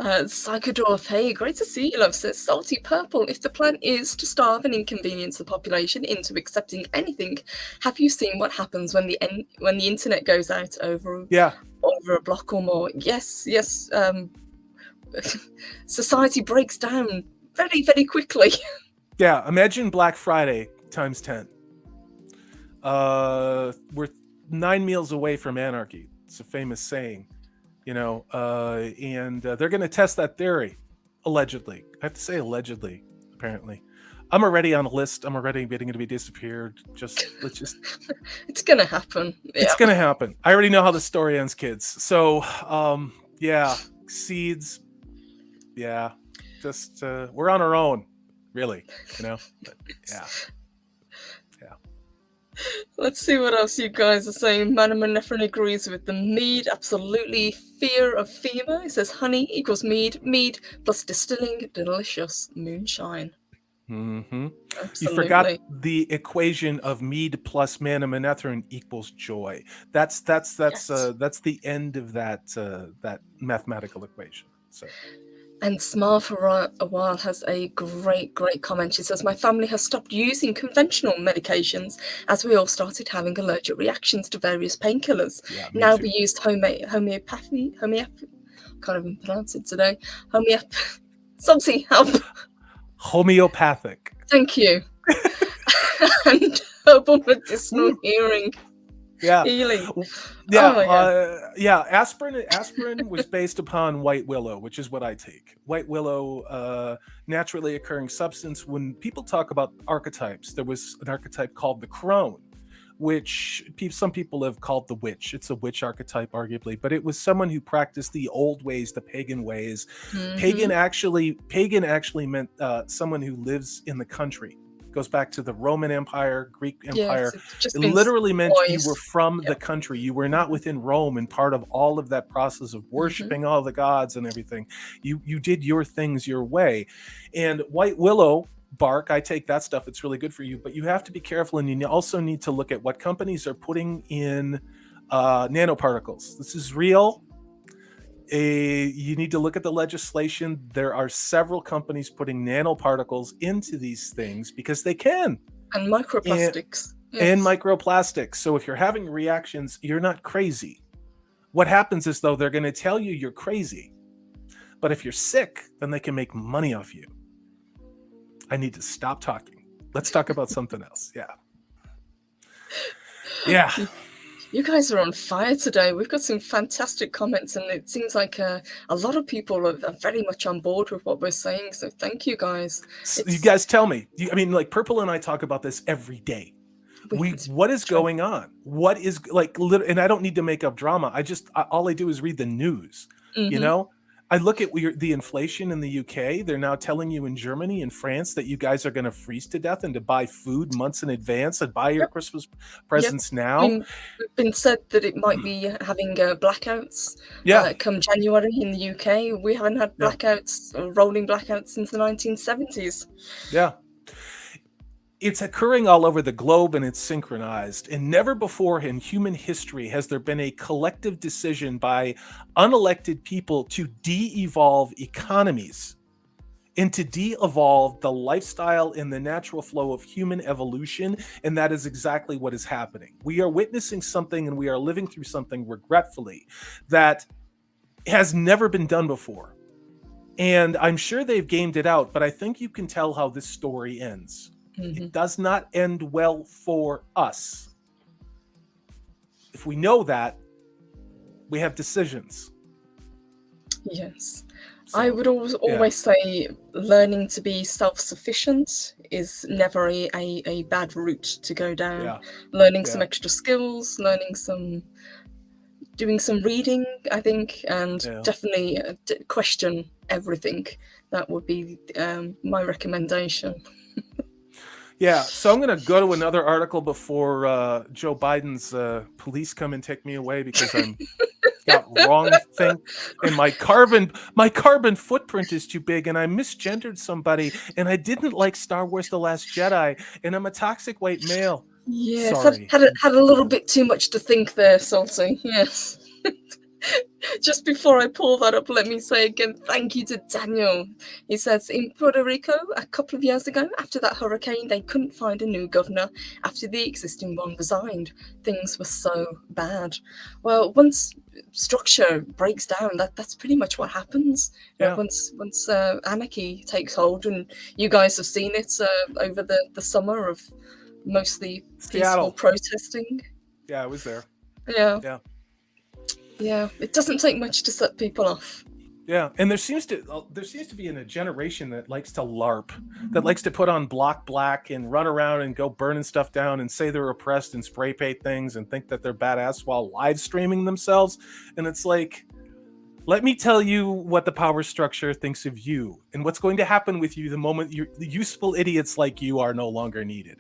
S1: Psychodorf, hey, great to see you, love, says Salty Purple. If the plan is to starve and inconvenience the population into accepting anything, have you seen what happens when the internet goes out over a block or more? Yes. Society breaks down very, very quickly.
S2: Yeah, imagine Black Friday times 10. We're 9 meals away from anarchy. It's a famous saying. And they're going to test that theory, allegedly. I have to say allegedly, apparently. I'm already on a list. I'm already getting to be disappeared.
S1: It's going to happen. Yeah.
S2: It's going to happen. I already know how the story ends, kids. So, seeds. Yeah, just we're on our own, really, But, yeah.
S1: Let's see what else you guys are saying. Manamanefrin agrees with the mead. Absolutely. Fear of FEMA. It says honey equals mead. Mead plus distilling delicious moonshine.
S2: Mm-hmm.
S1: Absolutely.
S2: You forgot the equation of mead plus manamanefrin equals joy. That's the end of that mathematical equation. So.
S1: And Smile for a while has a great comment. She says, my family has stopped using conventional medications as we all started having allergic reactions to various painkillers.
S2: Yeah,
S1: now
S2: too.
S1: we used homeopathy. Can't even pronounce it today. Something help.
S2: Homeopathic.
S1: Thank you. And herbal medicinal healing.
S2: Aspirin was based upon white willow, which is what I take. White willow, naturally occurring substance. When people talk about archetypes, there was an archetype called the crone, which some people have called the witch. It's a witch archetype, arguably, but it was someone who practiced the old ways, the pagan ways. Pagan actually meant someone who lives in the country. Goes back to the Roman Empire, Greek Empire. It literally meant you were from the country. You were not within Rome, and part of all of that process of worshiping all the gods and everything. You did your things your way. And white willow bark, I take that stuff. It's really good for you, but you have to be careful, and you also need to look at what companies are putting in nanoparticles. This is real. You need to look at the legislation. There are several companies putting nanoparticles into these things because they can.
S1: And microplastics.
S2: And microplastics. So if you're having reactions, you're not crazy. What happens is, though, they're going to tell you you're crazy. But if you're sick, then they can make money off you. I need to stop talking. Let's talk about something else. Yeah.
S1: You guys are on fire today. We've got some fantastic comments, and it seems like a lot of people are very much on board with what we're saying. So thank you, guys.
S2: You guys tell me. Purple and I talk about this every day. What is going on? What is and I don't need to make up drama. All I do is read the news. I look at the inflation in the UK. They're now telling you in Germany and France that you guys are going to freeze to death and to buy food months in advance and buy your Christmas presents now.
S1: We've been said that it might be having blackouts come January in the UK. We haven't had blackouts, rolling blackouts since the 1970s.
S2: Yeah. It's occurring all over the globe, and it's synchronized. And never before in human history has there been a collective decision by unelected people to de-evolve economies and to de-evolve the lifestyle and the natural flow of human evolution. And that is exactly what is happening. We are witnessing something, and we are living through something, regretfully, that has never been done before. And I'm sure they've gamed it out, but I think you can tell how this story ends. It does not end well for us. If we know that, we have decisions.
S1: Yes. So, I would always say learning to be self-sufficient is never a bad route to go down. Learning some extra skills, doing some reading, I think, and definitely question everything. That would be my recommendation.
S2: Yeah, so I'm going to go to another article before Joe Biden's police come and take me away, because I'm got wrong think, and my carbon footprint is too big, and I misgendered somebody, and I didn't like Star Wars: The Last Jedi, and I'm a toxic white male.
S1: Yes,
S2: Sorry.
S1: had a little bit too much to think there, Salty. Yes. Just before I pull that up, let me say again, thank you to Daniel. He says, in Puerto Rico, a couple of years ago, after that hurricane, they couldn't find a new governor after the existing one resigned. Things were so bad. Well, once structure breaks down, that's pretty much what happens.
S2: Yeah.
S1: Once anarchy takes hold, and you guys have seen it over the summer of mostly peaceful
S2: Seattle.
S1: protesting.
S2: Yeah, I was there.
S1: Yeah. Yeah, it doesn't take much to set people off.
S2: Yeah, and there seems to be in a generation that likes to LARP, that likes to put on block black and run around and go burning stuff down and say they're oppressed and spray paint things and think that they're badass while live streaming themselves. And it's like, let me tell you what the power structure thinks of you and what's going to happen with you the moment the useful idiots like you are no longer needed.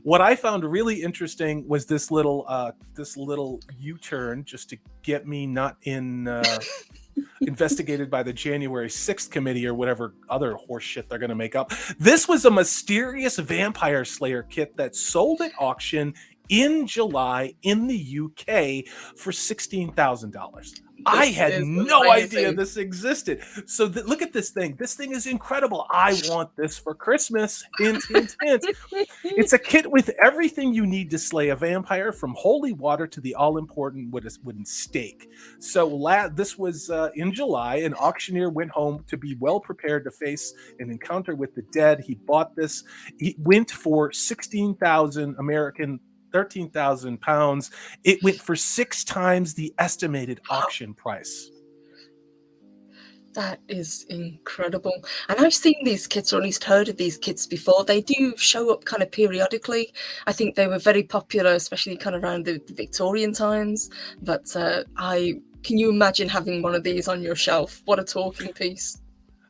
S2: What I found really interesting was this little U-turn just to get me not investigated by the January 6th committee or whatever other horse shit they're going to make up. This was a mysterious vampire slayer kit that sold at auction in July in the UK for $16,000. I had no idea this existed. So look at this thing. This thing is incredible. I want this for Christmas. Hint, hint, hint. It's a kit with everything you need to slay a vampire, from holy water to the all-important wooden stake. So this was in July. An auctioneer went home to be well prepared to face an encounter with the dead. He bought this. It went for 16,000 American 13,000 pounds. It went for 6 times the estimated auction price.
S1: That is incredible. And I've seen these kits, or at least heard of these kits before. They do show up kind of periodically. I think they were very popular, especially kind of around the Victorian times. But can you imagine having one of these on your shelf? What a talking piece.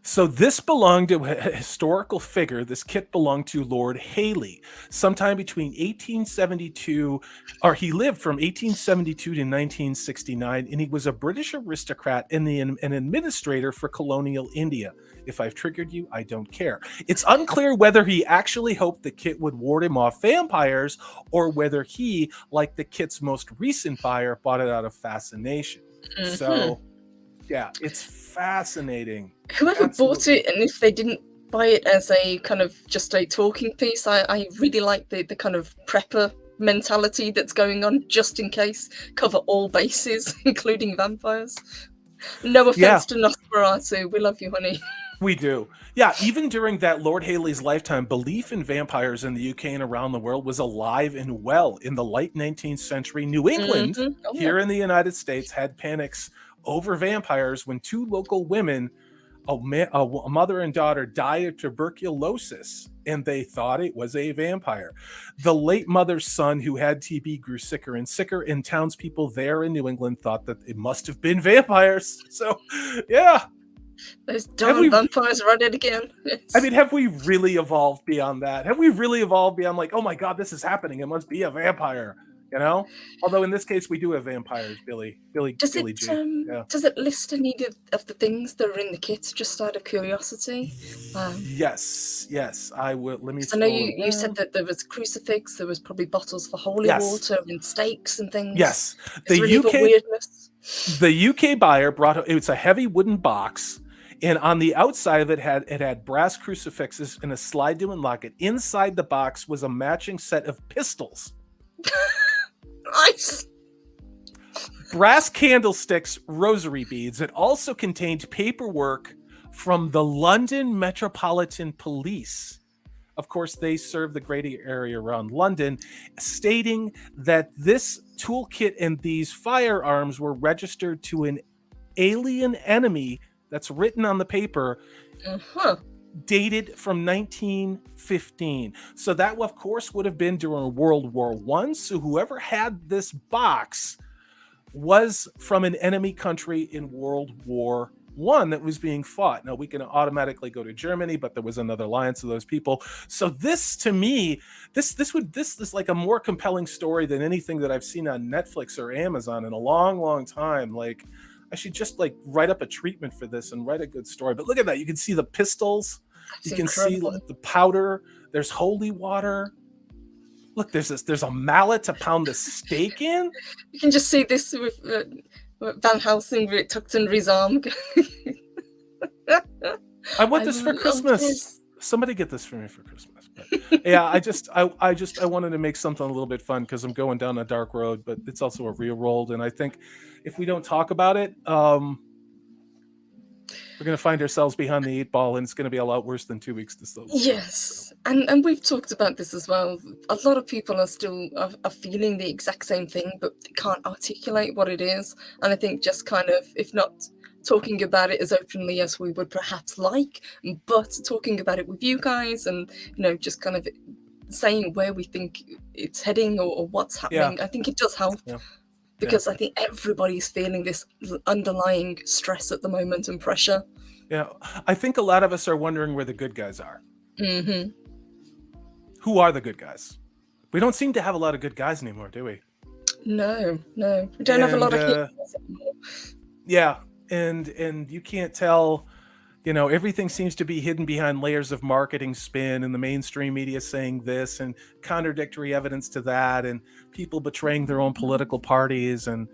S2: So this belonged to a historical figure. This kit belonged to Lord Hailey sometime between 1872, or he lived from 1872 to 1969, and he was a British aristocrat and an administrator for colonial India. If I've triggered you, I don't care. It's unclear whether he actually hoped the kit would ward him off vampires, or whether he, like the kit's most recent buyer, bought it out of fascination. Mm-hmm. So yeah, it's fascinating.
S1: Whoever bought it, and if they didn't buy it as a kind of just a talking piece, I really like the kind of prepper mentality that's going on, just in case, cover all bases, including vampires. No offense to Nosferatu, we love you, honey.
S2: We do. Yeah, even during that Lord Hailey's lifetime, belief in vampires in the UK and around the world was alive and well. In the late 19th century, New England, here in the United States, had panics over vampires when 2 local women, a mother and daughter, died of tuberculosis, and they thought it was a vampire. The late mother's son, who had TB, grew sicker and sicker, and townspeople there in New England thought that it must have been vampires. So, yeah.
S1: Those darn vampires are at it again.
S2: I mean, have we really evolved beyond that? Have we really evolved beyond like, oh my God, this is happening, it must be a vampire? You know, although in this case we do have vampires, Billy
S1: Does
S2: G.
S1: Does it list any of the things that are in the kits, just out of curiosity?
S2: Yes, I will. Let me.
S1: I know you said that there was crucifix. There was probably bottles for holy water and stakes and things.
S2: Yes, the UK buyer brought. It's a heavy wooden box. And on the outside of it had brass crucifixes and a slide to unlock it. Inside the box was a matching set of pistols.
S1: Nice.
S2: Brass candlesticks, rosary beads. It also contained paperwork from the London Metropolitan Police. Of course, they serve the greater area around London, stating that this toolkit and these firearms were registered to an alien enemy. That's written on the paper. Dated from 1915. So that, of course, would have been during World War I. So whoever had this box was from an enemy country in World War one that was being fought. Now we can automatically go to Germany, but there was another alliance of those people. So this, to me, this is like a more compelling story than anything that I've seen on Netflix or Amazon in a long time. Like, I should just like write up a treatment for this and write a good story. But look at that. You can see the pistols.
S1: That's
S2: You can
S1: incredible.
S2: see the powder. There's holy water. Look, there's a mallet to pound the steak in.
S1: You can just see this with Van Helsing with it tucked under his arm.
S2: I want this for
S1: love
S2: Christmas.
S1: this.
S2: Somebody get this for me for Christmas. But yeah, I wanted to make something a little bit fun because I'm going down a dark road, but it's also a real world. And I think if we don't talk about it, we're going to find ourselves behind the 8 ball, and it's going to be a lot worse than 2 weeks to slow.
S1: Yes, and we've talked about this as well. A lot of people are still are feeling the exact same thing, but they can't articulate what it is. And I think just kind of, if not talking about it as openly as we would perhaps like, but talking about it with you guys, and just kind of saying where we think it's heading or what's happening. I think it does help. Because I think everybody's feeling this underlying stress at the moment and pressure.
S2: Yeah, I think a lot of us are wondering where the good guys are.
S1: Mm-hmm.
S2: Who are the good guys? We don't seem to have a lot of good guys anymore, do we?
S1: No. We don't have a lot of heroes anymore.
S2: Yeah, and you can't tell. Everything seems to be hidden behind layers of marketing spin, and the mainstream media saying this and contradictory evidence to that, and people betraying their own political parties, and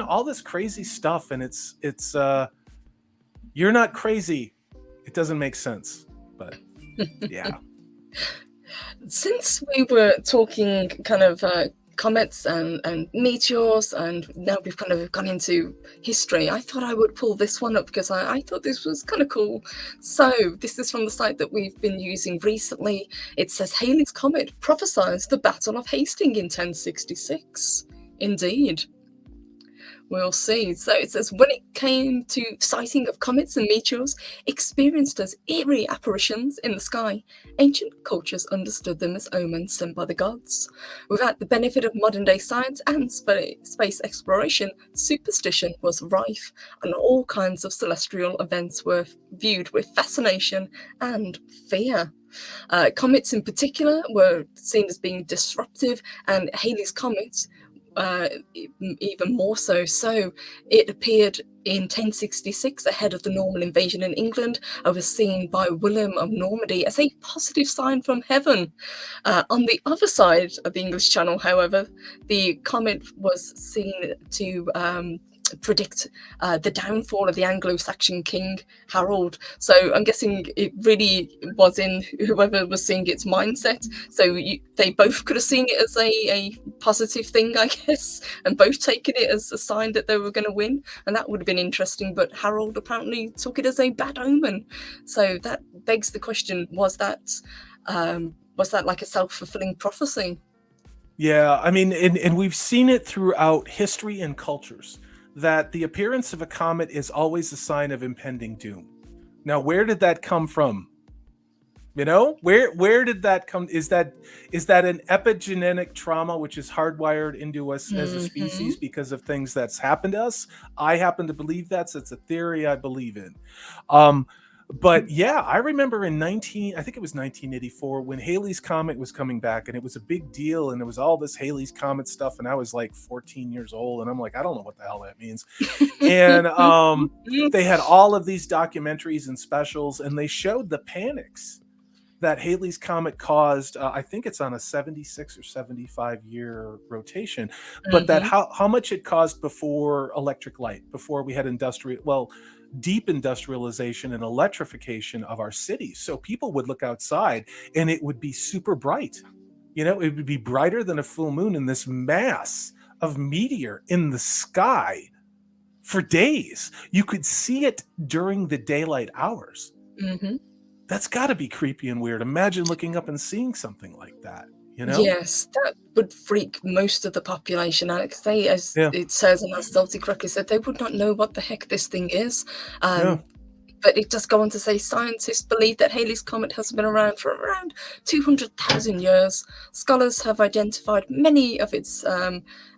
S2: all this crazy stuff. And it's you're not crazy. It doesn't make sense, but yeah.
S1: Since we were talking kind of comets and meteors, and now we've kind of gone into history, I thought I would pull this one up because I thought this was kind of cool. So this is from the site that we've been using recently. It says Halley's Comet prophesies the Battle of Hastings in 1066. Indeed. We'll see. So it says, when it came to sighting of comets and meteors experienced as eerie apparitions in the sky, ancient cultures understood them as omens sent by the gods. Without the benefit of modern-day science and space exploration, superstition was rife, and all kinds of celestial events were viewed with fascination and fear. Comets in particular were seen as being disruptive, and Halley's Comet even more so. So it appeared in 1066 ahead of the Norman invasion in England, overseen by William of Normandy as a positive sign from heaven. On the other side of the English Channel, however, the comet was seen to predict the downfall of the Anglo-Saxon king Harold. So I'm guessing it really was in whoever was seeing its mindset. So they both could have seen it as a positive thing, I guess, and both taken it as a sign that they were going to win, and that would have been interesting. But Harold apparently took it as a bad omen. So that begs the question: was that like a self-fulfilling prophecy?
S2: Yeah, I mean, and we've seen it throughout history and cultures, that the appearance of a comet is always a sign of impending doom. Now, where did that come from? Where did that come? Is that an epigenetic trauma which is hardwired into us as a species because of things that's happened to us? I happen to believe that's a theory I believe in. But yeah, I remember in 1984 when Halley's Comet was coming back, and it was a big deal, and it was all this Halley's Comet stuff, and I was like 14 years old, and I'm like, I don't know what the hell that means. And they had all of these documentaries and specials, and they showed the panics that Halley's Comet caused. I think it's on a 76 or 75 year rotation, but that how much it caused before electric light, before we had deep industrialization and electrification of our cities. So people would look outside and it would be super bright. It would be brighter than a full moon, in this mass of meteor in the sky for days. You could see it during the daylight hours. That's got to be creepy and weird. Imagine looking up and seeing something like that.
S1: Yes, that would freak most of the population out, because they, as it says, and as Zelty correctly said, they would not know what the heck this thing is. But it does go on to say scientists believe that Halley's Comet has been around for around 200,000 years. Scholars have identified many of its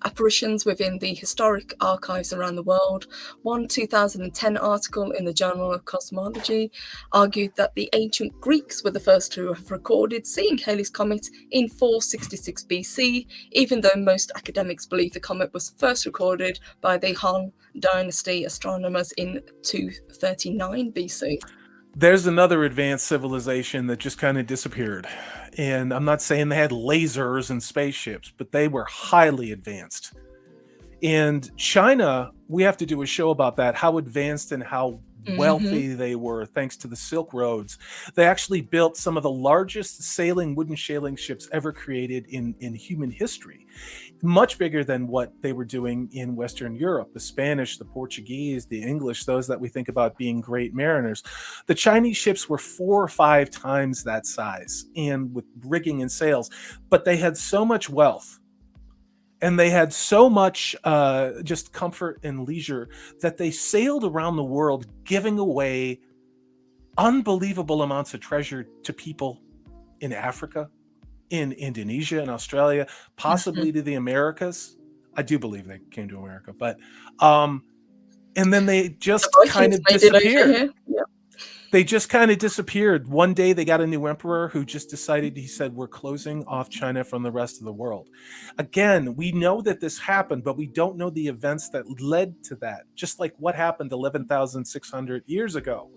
S1: apparitions within the historic archives around the world. One 2010 article in the Journal of Cosmology argued that the ancient Greeks were the first to have recorded seeing Halley's Comet in 466 BC, even though most academics believe the comet was first recorded by the Han Dynasty astronomers in 239 BC.
S2: There's another advanced civilization that just kind of disappeared. And I'm not saying they had lasers and spaceships, but they were highly advanced. And China, we have to do a show about that, how advanced and how wealthy they were thanks to the Silk Roads. They actually built some of the largest wooden sailing ships ever created in human history. Much bigger than what they were doing in Western Europe. The Spanish, the Portuguese, the English, those that we think about being great mariners. The Chinese ships were 4 or 5 times that size, and with rigging and sails. But they had so much wealth, and they had so much just comfort and leisure that they sailed around the world giving away unbelievable amounts of treasure to people in Africa, in Indonesia and Australia, possibly to the Americas. I do believe they came to America, but and then they just kind of disappeared. They just kind of disappeared. One day they got a new emperor who just decided, he said, we're closing off China from the rest of the world. Again, we know that this happened, but we don't know the events that led to that. Just like what happened 11,600 years ago,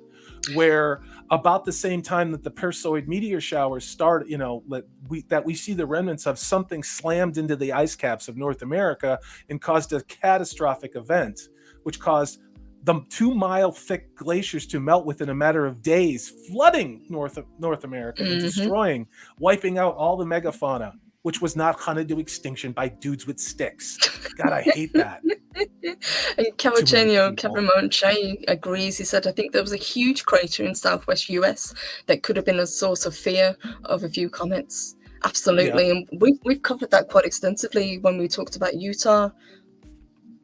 S2: where about the same time that the Perseid meteor showers started, that we see the remnants of, something slammed into the ice caps of North America and caused a catastrophic event, which caused the 2-mile thick glaciers to melt within a matter of days, flooding North America and destroying, wiping out all the megafauna, which was not hunted to extinction by dudes with sticks. God, I hate that.
S1: And Cavagenio Cabramonche agrees. He said, I think there was a huge crater in southwest US that could have been a source of fear of a few comets. Absolutely. Yeah. And we've covered that quite extensively when we talked about Utah.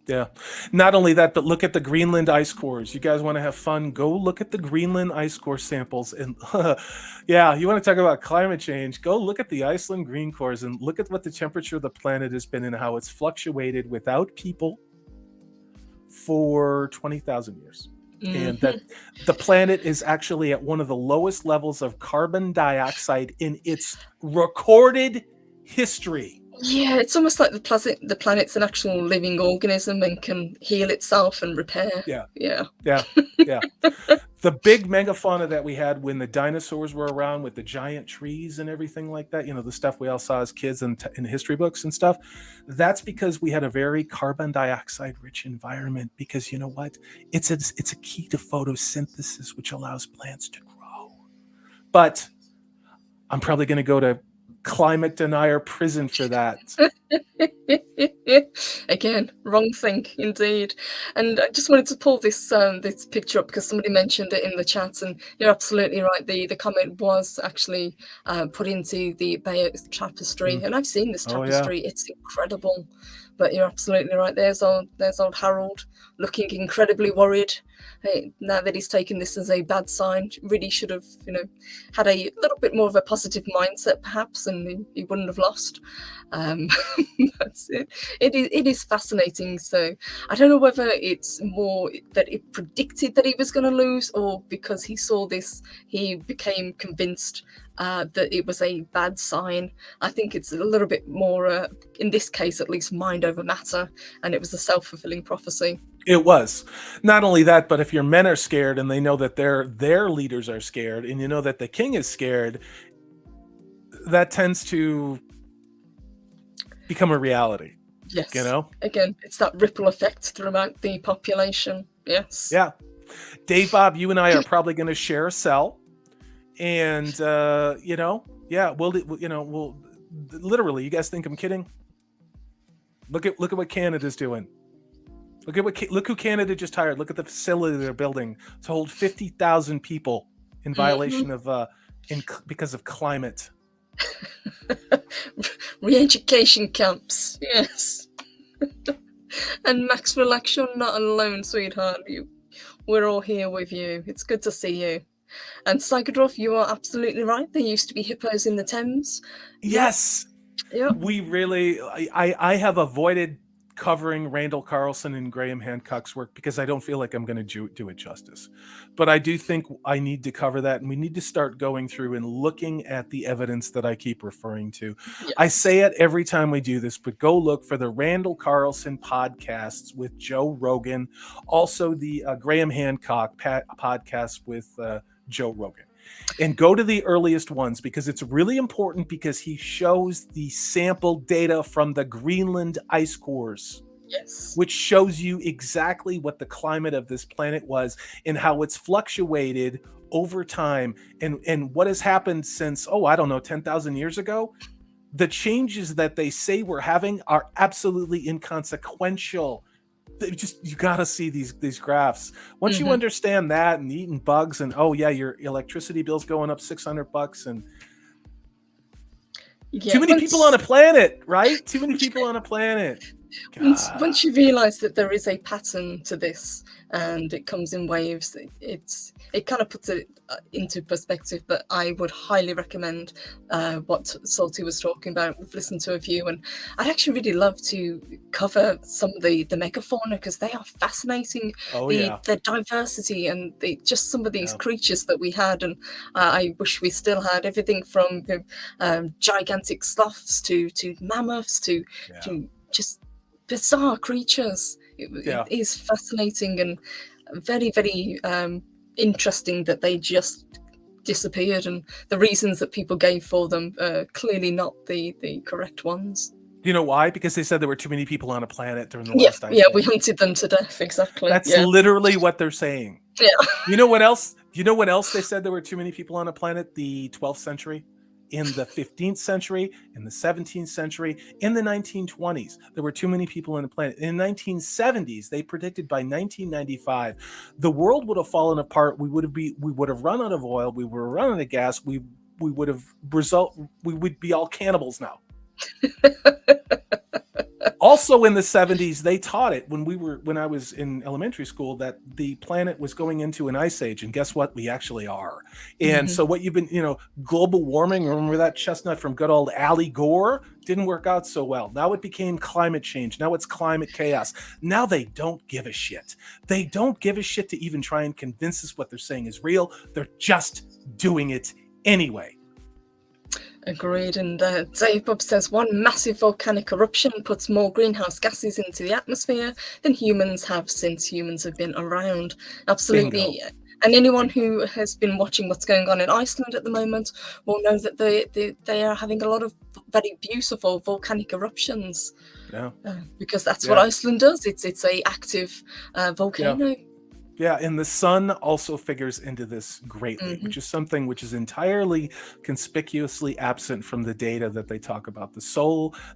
S2: Yeah. Not only that, but look at the Greenland ice cores. You guys want to have fun? Go look at the Greenland ice core samples. And yeah, you want to talk about climate change? Go look at the Iceland green cores and look at what the temperature of the planet has been and how it's fluctuated without people for 20,000 years. And that the planet is actually at one of the lowest levels of carbon dioxide in its recorded history.
S1: Yeah, it's almost like the planet's an actual living organism and can heal itself and repair.
S2: Yeah.
S1: The
S2: big megafauna that we had when the dinosaurs were around with the giant trees and everything like that, the stuff we all saw as kids in history books and stuff, that's because we had a very carbon dioxide rich environment, because you know what? It's a key to photosynthesis, which allows plants to grow. But I'm probably going to go to climate denier prison for that.
S1: Again, wrong thing indeed. And I just wanted to pull this picture up because somebody mentioned it in the chat, and you're absolutely right. The comet was actually put into the Bayeux tapestry, and I've seen this tapestry. It's incredible. But you're absolutely right. There's old Harold looking incredibly worried. Hey, now that he's taken this as a bad sign, really should have, had a little bit more of a positive mindset, perhaps, and he wouldn't have lost. That's it. It is fascinating. So I don't know whether it's more that it predicted that he was going to lose, or because he saw this, he became convinced that it was a bad sign. I think it's a little bit more, in this case at least, mind over matter, and it was a self-fulfilling prophecy.
S2: It was. Not only that, but if your men are scared and they know that their leaders are scared, and you know that the king is scared, that tends to become a reality.
S1: Yes. Again, it's that ripple effect throughout the population. Yes.
S2: Yeah. Dave, Bob, you and I are probably going to share a cell. And, we'll literally, you guys think I'm kidding? Look at what Canada's doing. Look who Canada just hired. Look at the facility they're building to hold 50,000 people in violation of, because of climate.
S1: Re-education camps. Yes. And Max, relax, you're not alone, sweetheart. we're all here with you. It's good to see you. And Psychodorf, you are absolutely right. There used to be hippos in the Thames.
S2: Yes.
S1: Yep.
S2: We really, I have avoided covering Randall Carlson and Graham Hancock's work because I don't feel like I'm going to do it justice. But I do think I need to cover that, and we need to start going through and looking at the evidence that I keep referring to.
S1: Yes.
S2: I say it every time we do this, but go look for the Randall Carlson podcasts with Joe Rogan, also the Graham Hancock podcast with Joe Rogan. And go to the earliest ones because it's really important, because he shows the sample data from the Greenland ice cores.
S1: Yes.
S2: Which shows you exactly what the climate of this planet was and how it's fluctuated over time, and what has happened since, I don't know, 10,000 years ago. The changes that they say we're having are absolutely inconsequential. You gotta see these graphs. Once you understand that, and eating bugs, and your electricity bill's going up $600, and too many people on a planet, right? Too many people on a planet.
S1: Once you realize that there is a pattern to this and it comes in waves, it kind of puts it into perspective. But I would highly recommend what Salty was talking about. We've listened to a few, and I'd actually really love to cover some of the megafauna, because they are fascinating. The diversity and just some of these creatures that we had, and I wish we still had everything from gigantic sloths to mammoths to just bizarre creatures. It is fascinating and very, very interesting that they just disappeared, and the reasons that people gave for them are clearly not the correct ones.
S2: Do you know why? Because they said there were too many people on a planet during the last ice age.
S1: We hunted them to death. Exactly.
S2: That's literally what they're saying.
S1: Yeah.
S2: You know what else? They said there were too many people on a planet? The 12th century. In the 15th century, in the 17th century, in the 1920s, there were too many people on the planet. In the 1970s, they predicted by 1995, the world would have fallen apart. We would have run out of oil. We would have run out of gas. We would be all cannibals now. Also in the 70s, they taught it when I was in elementary school, that the planet was going into an ice age, and guess what? We actually are. And so what you've been, global warming, remember that chestnut from good old Ali Gore? Didn't work out so well. Now it became climate change. Now it's climate chaos. Now they don't give a shit. They don't give a shit to even try and convince us what they're saying is real. They're just doing it anyway.
S1: Agreed. And Dave Bob says, one massive volcanic eruption puts more greenhouse gases into the atmosphere than humans have since humans have been around. Absolutely. Bingo. And anyone who has been watching what's going on in Iceland at the moment will know that they are having a lot of very beautiful volcanic eruptions.
S2: Yeah.
S1: Because that's what Iceland does. It's a active volcano.
S2: Yeah, and the sun also figures into this greatly, which is something which is entirely conspicuously absent from the data that they talk about. The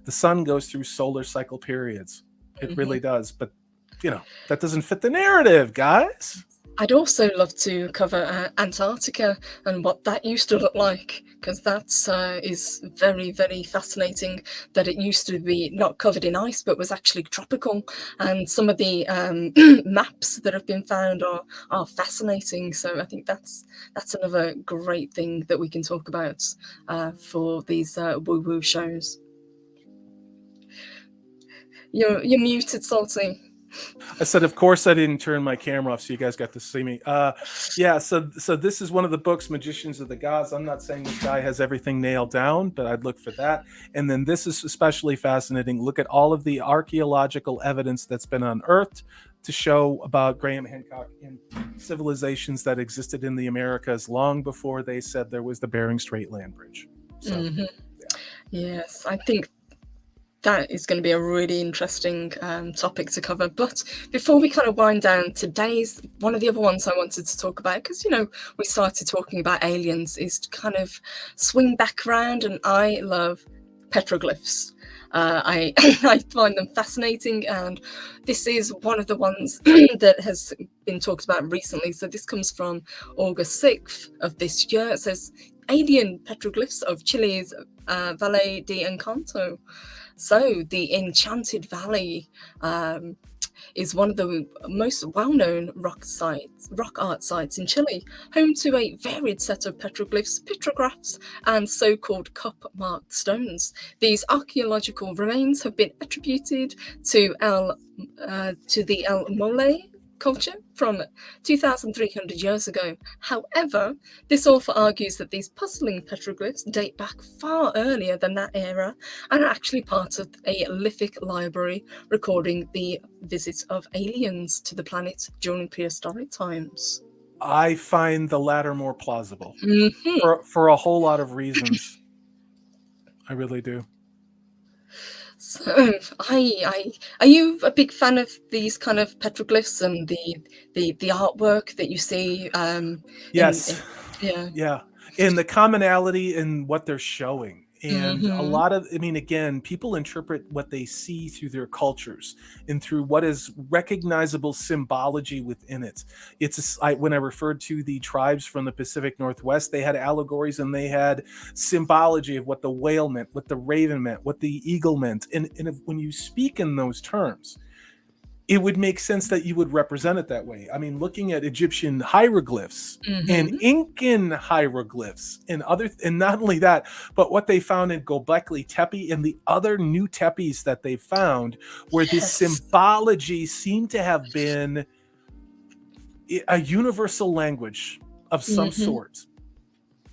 S2: sun goes through solar cycle periods. It really does. But, that doesn't fit the narrative, guys.
S1: I'd also love to cover Antarctica and what that used to look like, because that is very, very fascinating, that it used to be not covered in ice but was actually tropical, and some of the maps that have been found are fascinating. So I think that's another great thing that we can talk about for these woo-woo shows. You're muted, Salty.
S2: I said, of course, I didn't turn my camera off, so you guys got to see me. So this is one of the books, Magicians of the Gods. I'm not saying this guy has everything nailed down, but I'd look for that. And then this is especially fascinating. Look at all of the archaeological evidence that's been unearthed to show about Graham Hancock and civilizations that existed in the Americas long before they said there was the Bering Strait land bridge. So,
S1: Yes, I think that is going to be a really interesting topic to cover. But before we kind of wind down, today's one of the other ones I wanted to talk about, because, we started talking about aliens, is to kind of swing back around, and I love petroglyphs. I find them fascinating, and this is one of the ones that has been talked about recently. So this comes from August 6th of this year. It says, alien petroglyphs of Chile's Valle de Encanto. So the Enchanted Valley is one of the most well-known rock art sites in Chile, home to a varied set of petroglyphs, pictographs, and so-called cup-marked stones. These archaeological remains have been attributed to the El Mole culture from 2,300 years ago. However, this author argues that these puzzling petroglyphs date back far earlier than that era and are actually part of a lithic library recording the visits of aliens to the planet during prehistoric times.
S2: I find the latter more plausible
S1: Mm-hmm.
S2: for a whole lot of reasons. I really do.
S1: So, are you a big fan of these kind of petroglyphs and the artwork that you see?
S2: Yes.
S1: Yeah.
S2: Yeah. And the commonality in what they're showing. And a lot of, I mean, again, people interpret what they see through their cultures and through what is recognizable symbology within it. When I referred to the tribes from the Pacific Northwest, they had allegories and they had symbology of what the whale meant, what the raven meant, what the eagle meant. And when you speak in those terms, it would make sense that you would represent it that way. I mean, looking at Egyptian hieroglyphs and Incan hieroglyphs and not only that, but what they found in Göbekli Tepe and the other new tepes that they found, where this symbology seemed to have been a universal language of some sort.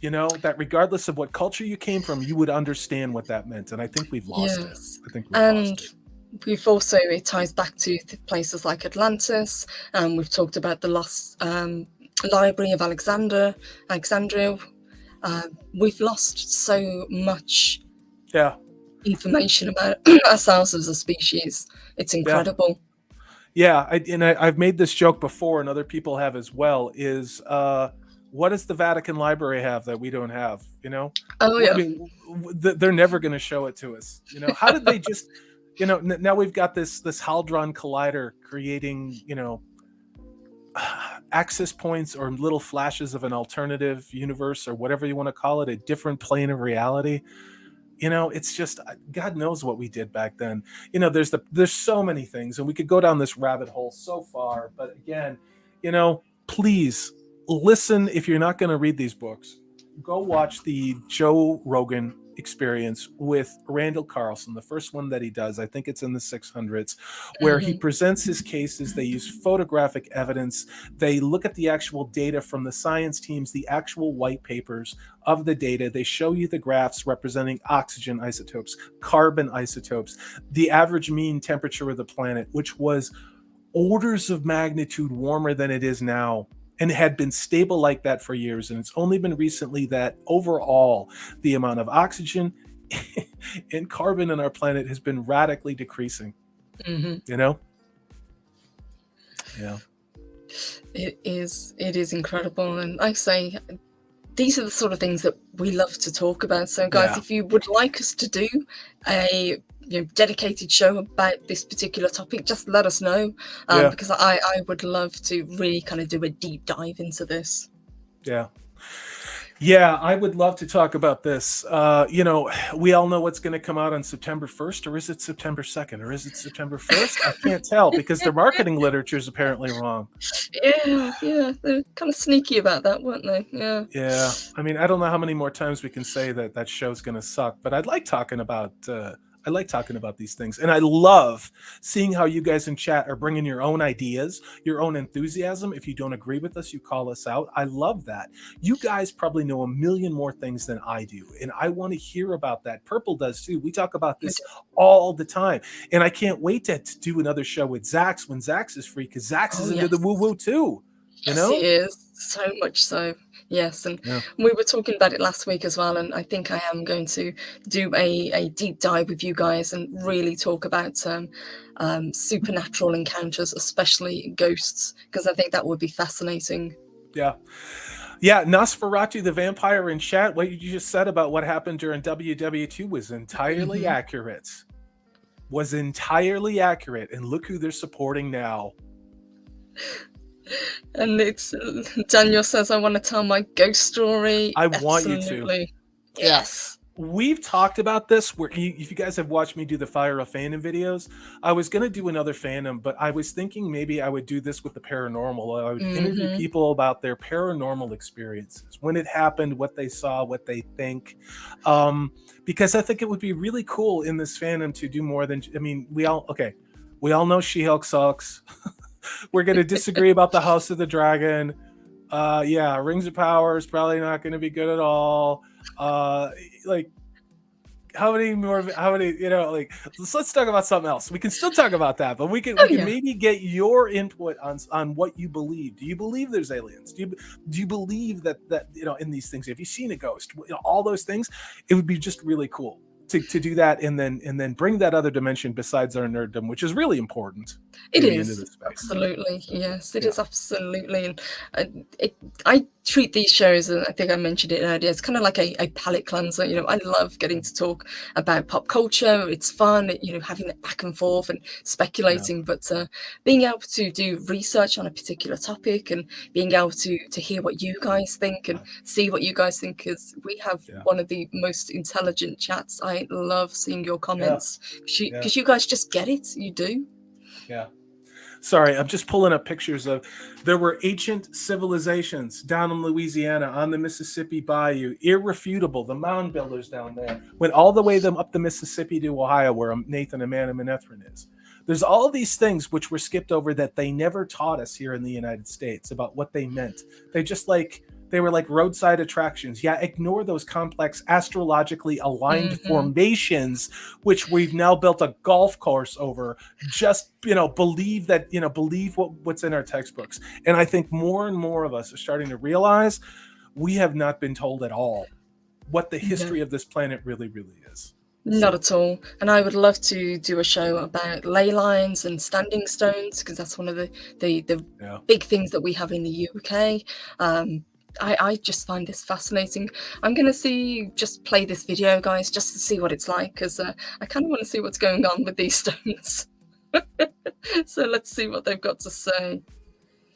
S2: You know, that regardless of what culture you came from, you would understand what that meant. And I think we've lost it. I think we've lost it.
S1: We've also, it ties back to places like Atlantis, and we've talked about the lost library of Alexandria. We've lost so much information about ourselves as a species. It's incredible.
S2: Yeah, I've made this joke before, and other people have as well, is what does the Vatican Library have that we don't have, you know?
S1: Oh, yeah.
S2: I mean, they're never going to show it to us. You know, how did they just... You know, now we've got this Hadron Collider creating, you know, access points or little flashes of an alternative universe or whatever you want to call it, a different plane of reality. You know, it's just, God knows what we did back then. You know, there's so many things, and we could go down this rabbit hole so far. But again, you know, please listen. If you're not going to read these books, go watch the Joe Rogan Experience with Randall Carlson, the first one that he does. I think it's in the 600s, where he presents his cases. They use photographic evidence. They look at the actual data from the science teams, the actual white papers of the data. They show you the graphs representing oxygen isotopes, carbon isotopes, the average mean temperature of the planet, which was orders of magnitude warmer than it is now, and had been stable like that for years. And it's only been recently that overall the amount of oxygen and carbon on our planet has been radically decreasing. You know? Yeah.
S1: It is incredible. And I say, these are the sort of things that we love to talk about. So guys, if you would like us to do a dedicated show about this particular topic, just let us know, because I would love to really kind of do a deep dive into this. Yeah, I would love to talk about this. You know, we all know what's going to come out on September 1st, or is it September 2nd, or is it September 1st? I can't tell, because their marketing literature is apparently wrong. Yeah, they're kind of sneaky about that, weren't they? Yeah. I mean, I don't know how many more times we can say that show's going to suck, but I like talking about these things. And I love seeing how you guys in chat are bringing your own ideas, your own enthusiasm. If you don't agree with us, you call us out. I love that. You guys probably know a million more things than I do, and I want to hear about that. Purple does too. We talk about this all the time. And I can't wait to do another show with Zax when Zax is free, because Zax is into the woo-woo too. You know? Yes, he is. So much so. Yes, and we were talking about it last week as well, and I think I am going to do a deep dive with you guys and really talk about supernatural encounters, especially ghosts, because I think that would be fascinating. Yeah, Nosferatu the vampire in chat, what you just said about what happened during WW2 was entirely accurate. And look who they're supporting now. And it's Daniel says, I want to tell my ghost story. I want you to. Yes.
S2: We've talked about this. Where if you guys have watched me do the Fire of Fandom videos, I was going to do another fandom, but I was thinking maybe I would do this with the paranormal. I would interview
S1: Mm-hmm.
S2: people about their paranormal experiences, when it happened, what they saw, what they think, because I think it would be really cool in this fandom to do more than. I mean, we all know She-Hulk sucks. We're going to disagree about the House of the Dragon. Yeah, Rings of Power is probably not going to be good at all. Like, how many, like, let's talk about something else. We can still talk about that, but we can
S1: Oh yeah.
S2: maybe get your input on what you believe. Do you believe there's aliens? Do you believe that in these things? Have you seen a ghost? All those things. It would be just really cool to do that, and then bring that other dimension besides our nerddom, which is really important.
S1: It
S2: Maybe into
S1: is,
S2: this space.
S1: absolutely. Yes, it
S2: Yeah.
S1: is absolutely. And I treat these shows, and I think I mentioned it earlier, it's kind of like a palate cleanser. I love getting to talk about pop culture. It's fun, having it back and forth and speculating, but being able to do research on a particular topic and being able to hear what you guys think and see what you guys think, because we have one of the most intelligent chats. I love seeing your comments because you guys just get it. You do.
S2: Yeah. Sorry, I'm just pulling up pictures of. There were ancient civilizations down in Louisiana on the Mississippi Bayou. Irrefutable. The mound builders down there went all the way up the Mississippi to Ohio, where Nathan Amenemhotep is. There's all these things which were skipped over that they never taught us here in the United States about what they meant. They were like roadside attractions. Yeah, ignore those complex astrologically aligned formations, which we've now built a golf course over. Just, believe what's in our textbooks. And I think more and more of us are starting to realize we have not been told at all what the history of this planet really, really is.
S1: Not at all. And I would love to do a show about ley lines and standing stones, because that's one of the big things that we have in the UK. I just find this fascinating. I'm going to just play this video, guys, just to see what it's like, because I kind of want to see what's going on with these stones. So let's see what they've got to say.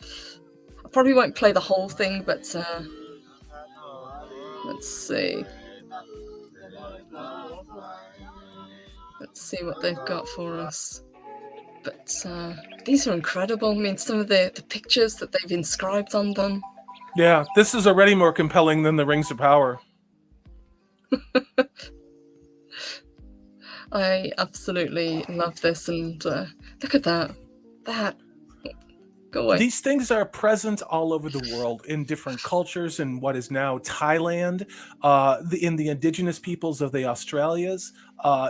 S1: I probably won't play the whole thing, but let's see. Let's see what they've got for us. But these are incredible. I mean, some of the pictures that they've inscribed on them.
S2: Yeah, this is already more compelling than the Rings of Power.
S1: I absolutely love this, and look at that. Go away.
S2: These things are present all over the world in different cultures, in what is now Thailand, in the indigenous peoples of the Australias,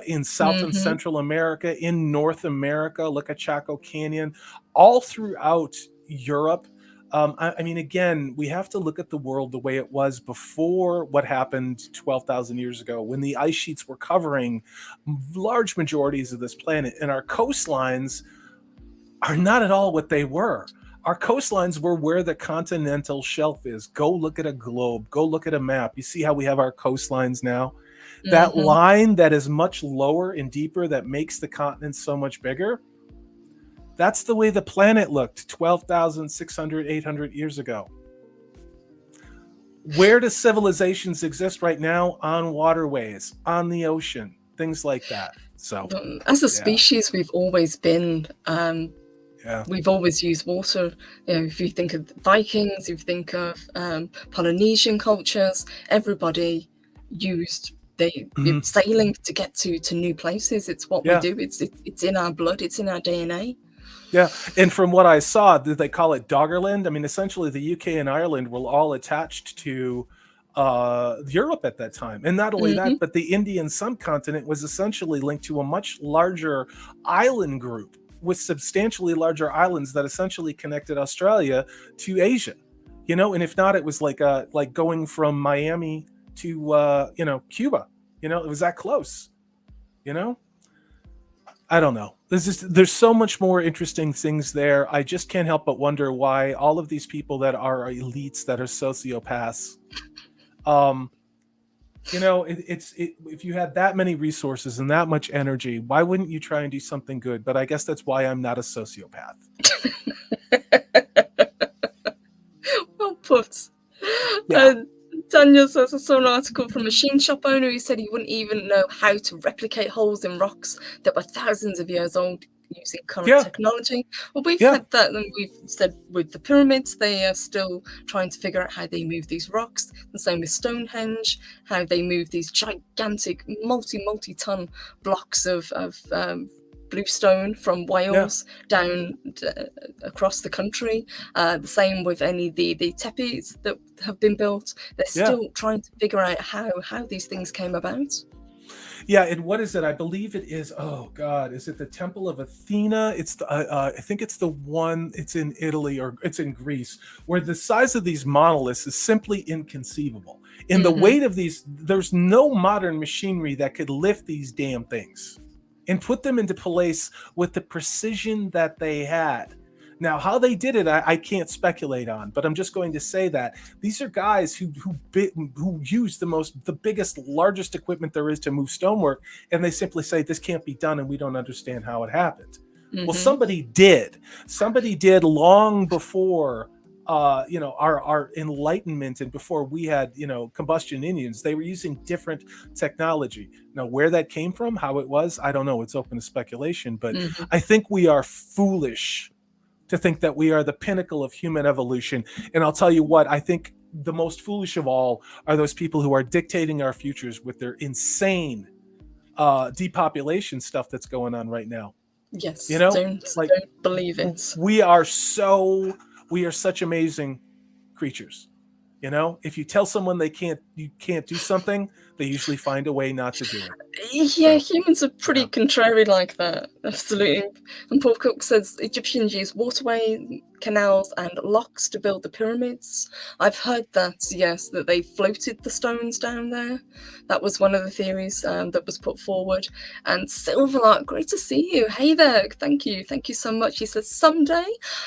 S2: in South and Central America, in North America. Look at Chaco Canyon, all throughout Europe. I mean, again, we have to look at the world the way it was before what happened 12,000 years ago, when the ice sheets were covering large majorities of this planet, and our coastlines are not at all what they were. Our coastlines were where the continental shelf is. Go look at a globe. Go look at a map. You see how we have our coastlines now? That line that is much lower and deeper that makes the continent so much bigger, that's the way the planet looked 12,600, 800 years ago. Where do civilizations exist right now? On waterways, on the ocean, things like that. So,
S1: as a species, we've always been... We've always used water. If you think of Vikings, if you think of Polynesian cultures, everybody used sailing to get to new places. It's what we do. It's in our blood. It's in our DNA.
S2: Yeah, and from what I saw, they call it Doggerland. I mean, essentially, the UK and Ireland were all attached to Europe at that time. And not only that, but the Indian subcontinent was essentially linked to a much larger island group, with substantially larger islands that essentially connected Australia to Asia. And if not, it was like going from Miami to Cuba. It was that close. I don't know. There's so much more interesting things there. I just can't help but wonder why all of these people that are elites, that are sociopaths, if you had that many resources and that much energy, why wouldn't you try and do something good? But I guess that's why I'm not a sociopath.
S1: Well put.
S2: Yeah.
S1: Daniel says, I saw an article from a machine shop owner who said he wouldn't even know how to replicate holes in rocks that were thousands of years old using current technology. Well, we've had that, and we've said with the pyramids, they are still trying to figure out how they move these rocks. The same with Stonehenge, how they move these gigantic, multi-ton blocks of bluestone from Wales down across the country. The same with any the tepees that have been built. They're still trying to figure out how these things came about.
S2: Yeah, and what is it? I believe it is. Oh God, is it the Temple of Athena? It's the. I think it's the one. It's in Italy or it's in Greece, where the size of these monoliths is simply inconceivable. In the weight of these, there's no modern machinery that could lift these damn things and put them into place with the precision that they had. Now, how they did it, I can't speculate on, but I'm just going to say that these are guys who use the biggest, largest equipment there is to move stonework, and they simply say this can't be done, and we don't understand how it happened. Well, somebody did. Somebody did long before our enlightenment and before we had combustion engines. They were using different technology. Now, where that came from, how it was, I don't know. It's open to speculation, but I think we are foolish to think that we are the pinnacle of human evolution. And I'll tell you what, I think the most foolish of all are those people who are dictating our futures with their insane depopulation stuff that's going on right now.
S1: Yes, don't believe it.
S2: We are such amazing creatures. If you tell someone you can't do something, they usually find a way not to do it.
S1: Yeah, humans are pretty contrary like that. Absolutely. And Paul Cook says Egyptians used waterway, canals, and locks to build the pyramids. I've heard that, yes, that they floated the stones down there. That was one of the theories that was put forward. And Silverlark, great to see you. Hey there, thank you so much. He says, someday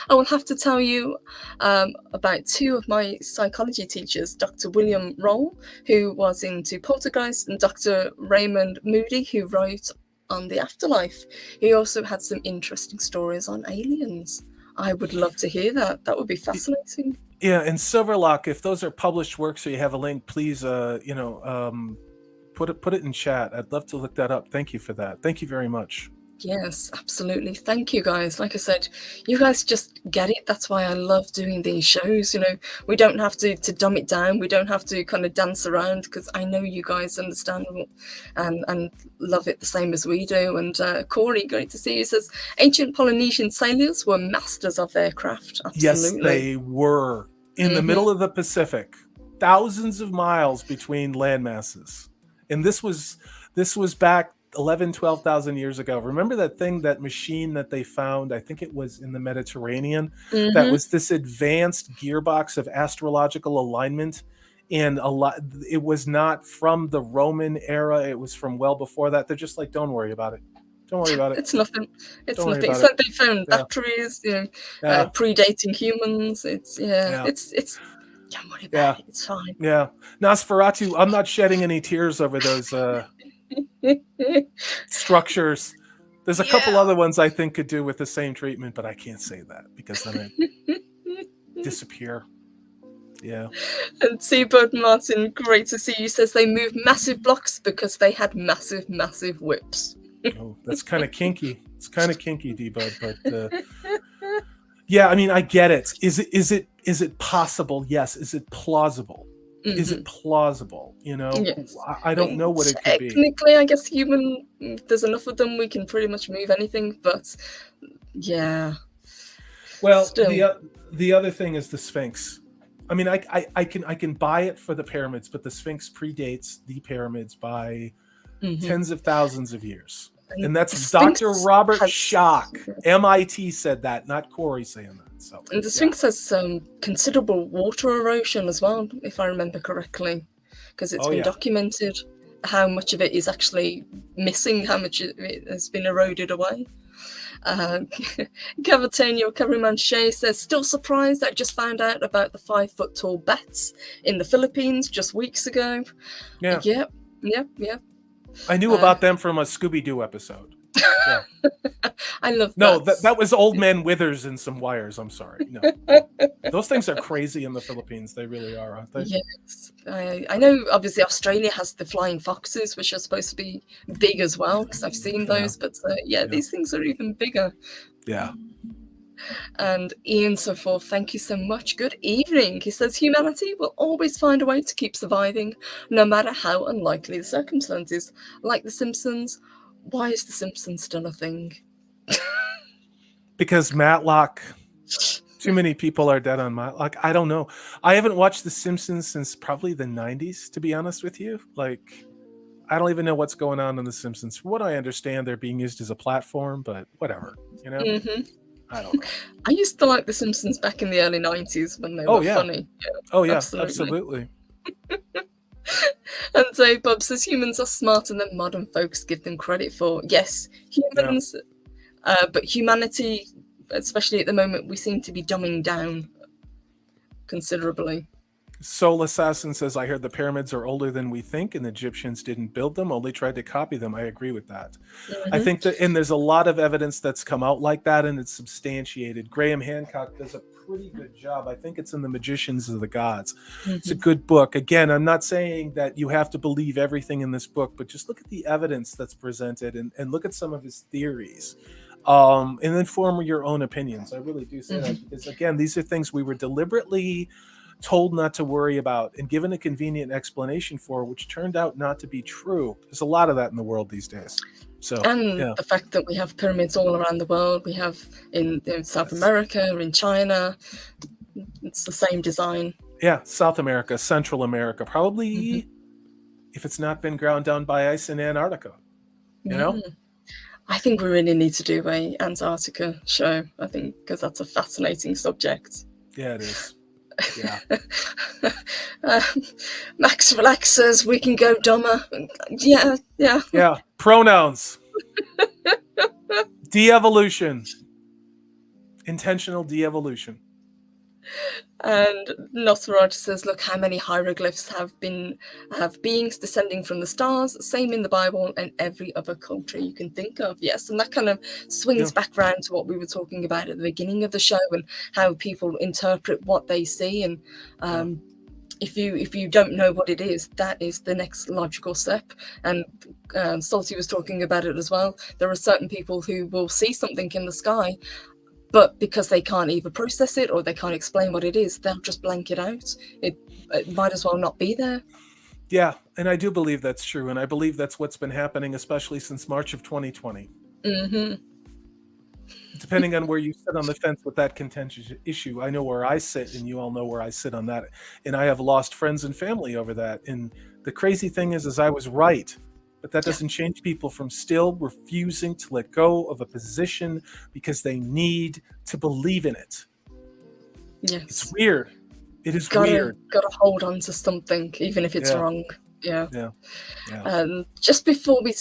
S1: I will have to tell you about two of my psychology teachers, Dr. William Roll, who was into poltergeist, and Dr. Raymond Moody, who wrote on the afterlife. He also had some interesting stories on aliens. I would love to hear that. That would be fascinating.
S2: Yeah, and Silverlock, if those are published works or you have a link, please put it in chat. I'd love to look that up. Thank you for that. Thank you very much.
S1: Yes, absolutely. Thank you, guys. Like I said, you guys just get it. That's why I love doing these shows. We don't have to dumb it down. We don't have to kind of dance around, because I know you guys understand and love it the same as we do. And Corey, great to see you, says ancient Polynesian sailors were masters of their craft. Absolutely.
S2: Yes, they were. In the middle of the Pacific, thousands of miles between land masses. And this was back 12,000 years ago. Remember that machine that they found? I think it was in the Mediterranean. That was this advanced gearbox of astrological alignment, and it was not from the Roman era. It was from well before that. They're just like, don't worry about it. Don't worry about it.
S1: It's nothing. It's nothing. It's like they found batteries, predating humans. It's don't worry about it. It's fine.
S2: Yeah, Nosferatu. I'm not shedding any tears over those structures. There's a couple other ones I think could do with the same treatment, but I can't say that because then I disappear. Yeah.
S1: And Seabird Martin, great to see you, says they moved massive blocks because they had massive whips.
S2: Oh, that's kind of kinky. It's kind of kinky, D-Bud, but yeah, I mean, I get it. Is it possible? Yes. Is it plausible? Is it plausible?
S1: Yes.
S2: I don't know what it could be.
S1: Technically, I guess there's enough of them, we can pretty much move anything, but yeah.
S2: Well, the other thing is the Sphinx. I mean, I can buy it for the pyramids, but the Sphinx predates the pyramids by tens of thousands of years. And that's Dr. Robert Schock. MIT said that, not Corey saying that. So,
S1: and the Sphinx has considerable water erosion as well, if I remember correctly, because it's been documented how much of it is actually missing, how much of it has been eroded away. Cavatanio Cameraman Shay says, still surprised I just found out about the 5-foot tall bats in the Philippines just weeks ago. Yeah. Yep.
S2: I knew about them from a Scooby-Doo episode. Yeah.
S1: I love
S2: No,
S1: that.
S2: that was Old Man Withers and some wires. I'm sorry. No. Those things are crazy in the Philippines. They really are, aren't they?
S1: Yes, I know. Obviously, Australia has the flying foxes, which are supposed to be big as well, because I've seen those. But yeah, these things are even bigger.
S2: Yeah.
S1: And Ian so forth, thank you so much. Good evening. He says humanity will always find a way to keep surviving, no matter how unlikely the circumstances. Like The Simpsons. Why is The Simpsons still a thing?
S2: Because Matlock. Too many people are dead on Matlock. I don't know. I haven't watched The Simpsons since probably the 90s, to be honest with you. Like, I don't even know what's going on in The Simpsons. From what I understand, they're being used as a platform, but whatever, you know? I don't know.
S1: I used to like The Simpsons back in the early 90s when they were funny. Yeah,
S2: oh, yeah, absolutely.
S1: And so Bob says humans are smarter than modern folks give them credit for. Yes, humans, but humanity, especially at the moment, we seem to be dumbing down considerably.
S2: Soul Assassin says, I heard the pyramids are older than we think and the Egyptians didn't build them, only tried to copy them. I agree with that. I think that, and there's a lot of evidence that's come out like that, and it's substantiated. Graham Hancock does a pretty good job. I think it's in The Magicians of the Gods. It's a good book. Again, I'm not saying that you have to believe everything in this book, but just look at the evidence that's presented and look at some of his theories. And then form your own opinions. I really do say that because, again, these are things we were deliberately told not to worry about and given a convenient explanation for, which turned out not to be true. There's a lot of that in the world these days. So,
S1: and the fact that we have pyramids all around the world, we have in South America, in China, it's the same design.
S2: Yeah, South America, Central America, probably if it's not been ground down by ice in Antarctica, you know?
S1: I think we really need to do a Antarctica show, I think, because that's a fascinating subject.
S2: Yeah, it is. Yeah.
S1: Max relaxes, we can go dumber. Yeah.
S2: Pronouns. De-evolution. Intentional de-evolution.
S1: And Nosferatu says, look how many hieroglyphs have beings descending from the stars, same in the Bible and every other culture you can think of. Yes, and that kind of swings back around to what we were talking about at the beginning of the show and how people interpret what they see. And if you don't know what it is, that is the next logical step. And Salty was talking about it as well. There are certain people who will see something in the sky, but because they can't either process it or they can't explain what it is, they'll just blank it out. It might as well not be there.
S2: Yeah, and I do believe that's true. And I believe that's what's been happening, especially since March of 2020. Depending on where you sit on the fence with that contentious issue, I know where I sit, and you all know where I sit on that. And I have lost friends and family over that. And the crazy thing is I was right. But that doesn't change people from still refusing to let go of a position because they need to believe in it.
S1: Yes.
S2: It's weird. It is weird.
S1: Gotta hold on to something, even if it's wrong. Yeah. Just before we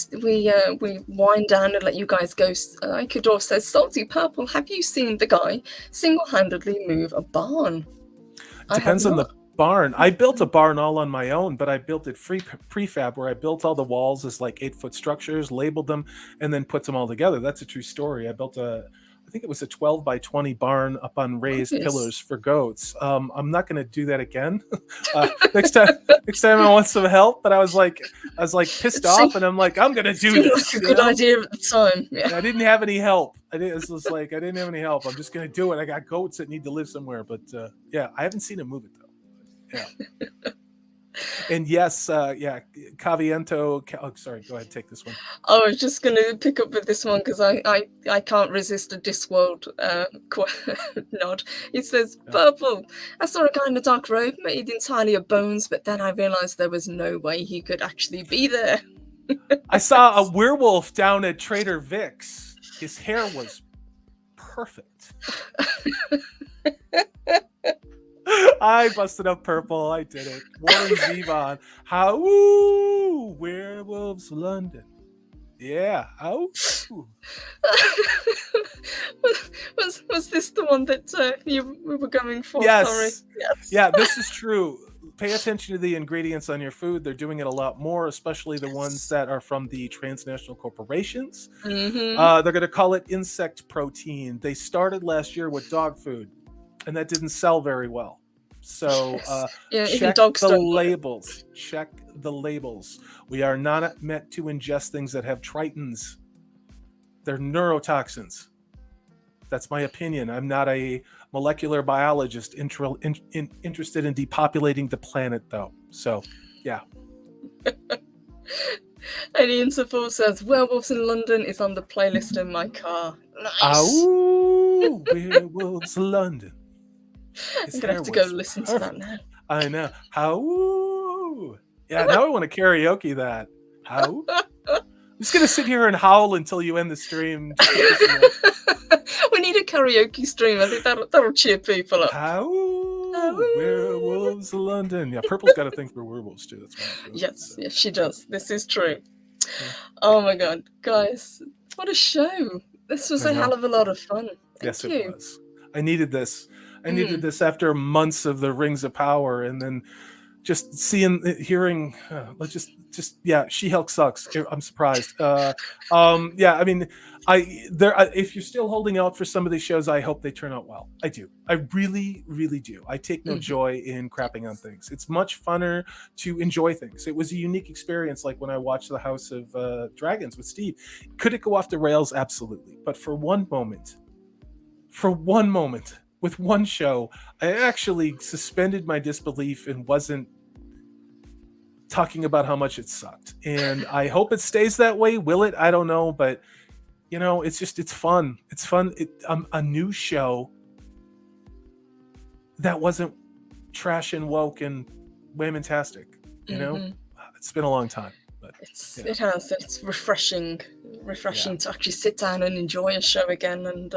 S1: wind down and let you guys go, Kudor says, Salty Purple, have you seen the guy single-handedly move a barn?
S2: Depends on the barn. I built a barn all on my own, but I built it prefab where I built all the walls as like 8-foot structures, labeled them, and then put them all together. That's a true story. I built I think it was a 12 by 20 barn up on raised pillars for goats. I'm not going to do that again. Next time I want some help, but I was like pissed off, and I'm like, I'm going to do this.
S1: Good idea at the time.
S2: Yeah. I didn't have any help. I didn't have any help. I'm just going to do it. I got goats that need to live somewhere, but I haven't seen him move it though. Yeah. And yes, Caviento. Oh, sorry. Go ahead. Take this one.
S1: I was just going to pick up with this one because I can't resist a Discworld nod. It says, Purple. I saw a guy in a dark robe made entirely of bones, but then I realized there was no way he could actually be there.
S2: I saw a werewolf down at Trader Vic's. His hair was perfect. I busted up Purple. I did it. Warren Zevon. How? Ooh, Werewolves London. Yeah. How?
S1: Was this the one that we were going for?
S2: Yes.
S1: Sorry. Yes.
S2: Yeah, this is true. pay attention to the ingredients on your food. They're doing it a lot more, especially the ones
S1: Yes.
S2: that are from the transnational corporations.
S1: Mm-hmm.
S2: They're going to call it insect protein. They started last year with dog food, and that didn't sell very well. So
S1: Yes. Yeah, even
S2: check
S1: dogs
S2: the
S1: don't want it.
S2: labels. Check the labels. We are not meant to ingest things that have tritons. They're neurotoxins. That's my opinion. I'm not a molecular biologist interested in depopulating the planet, though. So, yeah.
S1: And Ian Support says, Werewolves in London is on the playlist in my car. Nice.
S2: Ow, Werewolves London.
S1: I'm going to have to go listen to that now.
S2: I know. How? Yeah, now I want to karaoke that. How? I'm just going to sit here and howl until you end the stream.
S1: We need a karaoke stream. I think that'll cheer people up.
S2: How? Werewolves London. Yeah, Purple's got a thing for werewolves too. That's why I'm doing
S1: Yes,
S2: it, so.
S1: yes, she does. This is true. Yeah. Oh my god, guys, what a show! This was a hell of a lot of fun.
S2: Yes, it was. I needed this. I needed this after months of the Rings of Power, and then just hearing. Let's just yeah. She-Hulk sucks. I'm surprised. Yeah, I mean, if you're still holding out for some of these shows, I hope they turn out well. I do. I really, really do. I take no joy in crapping on things. It's much funner to enjoy things. It was a unique experience, like when I watched The House of Dragons with Steve. Could it go off the rails? Absolutely. But for one moment, with one show, I actually suspended my disbelief and wasn't talking about how much it sucked. And I hope it stays that way. Will it? I don't know. But, you know, it's fun. It's fun. A new show that wasn't trash and woke and whamtastic. You know, it's been a long time. But
S1: it has. It's refreshing to actually sit down and enjoy a show again. And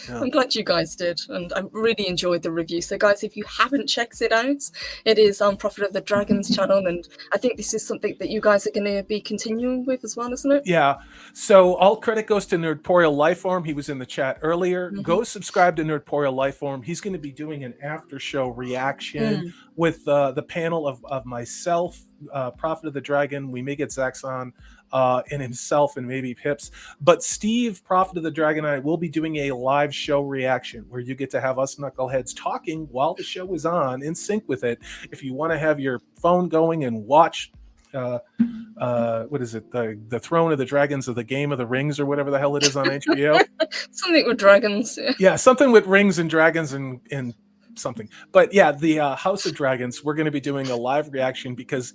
S1: I'm glad you guys did. And I really enjoyed the review. So guys, if you haven't checked it out, it is on Prophet of the Dragons channel. And I think this is something that you guys are going to be continuing with as well, isn't it?
S2: Yeah. So all credit goes to Nerdporeal Lifeform. He was in the chat earlier. Go subscribe to Nerdporeal Lifeform. He's going to be doing an after show reaction with the panel of myself, Prophet of the Dragon. We may get Zax on, and himself, and maybe Pips. But Steve, Prophet of the Dragon, and I will be doing a live show reaction where you get to have us knuckleheads talking while the show is on, in sync with it. If you want to have your phone going and watch what is it, the Throne of the Dragons of the Game of the Rings or whatever the hell it is on HBO.
S1: Something with dragons.
S2: Yeah, something with rings and dragons and something. But yeah, the House of Dragons, we're going to be doing a live reaction because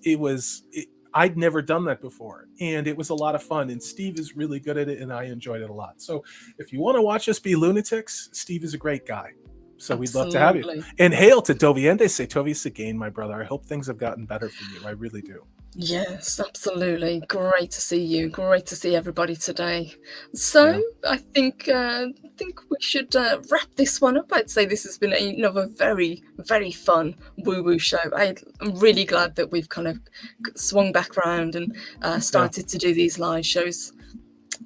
S2: I'd never done that before, and it was a lot of fun, and Steve is really good at it, and I enjoyed it a lot. So if you want to watch us be lunatics, Steve is a great guy. So we'd love to have you. And hail to Doviende Se Tovis again, my brother. I hope things have gotten better for you. I really do.
S1: Yes, absolutely. Great to see you. Great to see everybody today. So I think we should wrap this one up. I'd say this has been another very, very fun woo-woo show. I'm really glad that we've kind of swung back around and started to do these live shows.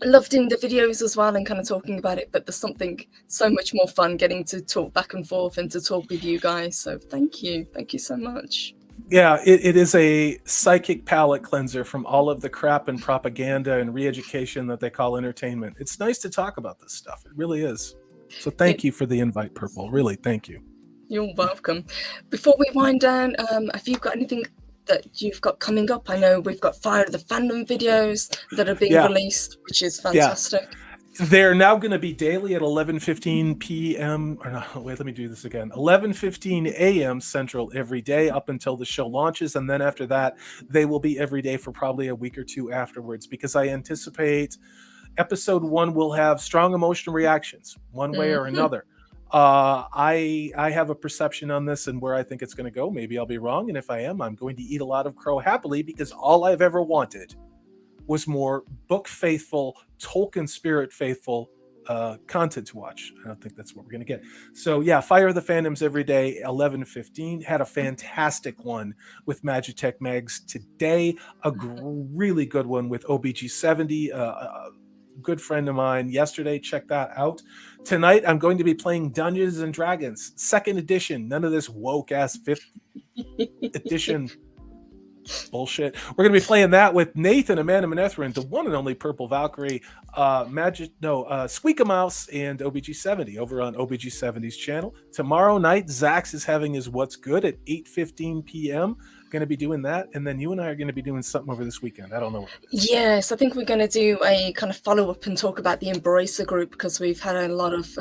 S1: Love doing the videos as well and kind of talking about it, but there's something so much more fun getting to talk back and forth and to talk with you guys. So thank you so much.
S2: Yeah, it is a psychic palate cleanser from all of the crap and propaganda and re-education that they call entertainment. It's nice to talk about this stuff. It really is. So thank you for the invite, Purple. Really, thank you.
S1: You're welcome. Before we wind down, have you got anything that you've got coming up? I know we've got Fire of the Fandom videos that are being released, which is fantastic.
S2: Yeah. They're now going to be daily at 11:15 p.m. Or no, wait, let me do this again. 11:15 a.m. Central every day up until the show launches. And then after that, they will be every day for probably a week or two afterwards, because I anticipate episode 1 will have strong emotional reactions one way or another. I have a perception on this and where I think it's going to go. Maybe I'll be wrong. And if I am, I'm going to eat a lot of crow happily, because all I've ever wanted was more book faithful, Tolkien spirit faithful content to watch. I don't think that's what we're going to get. So yeah, Fire of the Fandoms every day, 11:15. Had a fantastic one with Magitech Megs today. A really good one with OBG70, a good friend of mine yesterday. Check that out. Tonight, I'm going to be playing Dungeons and Dragons, 2nd edition. None of this woke ass 5th edition. Bullshit. We're gonna be playing that with Nathan, Amanda Manethrin, the one and only Purple Valkyrie, Squeak a Mouse, and OBG70 over on OBG70's channel. Tomorrow night, Zax is having his What's Good at 8:15 p.m. Going to be doing that, and then you and I are going to be doing something over this weekend. I don't know what it is.
S1: Yes, I think we're going to do a kind of follow-up and talk about the Embracer group, because we've had a lot of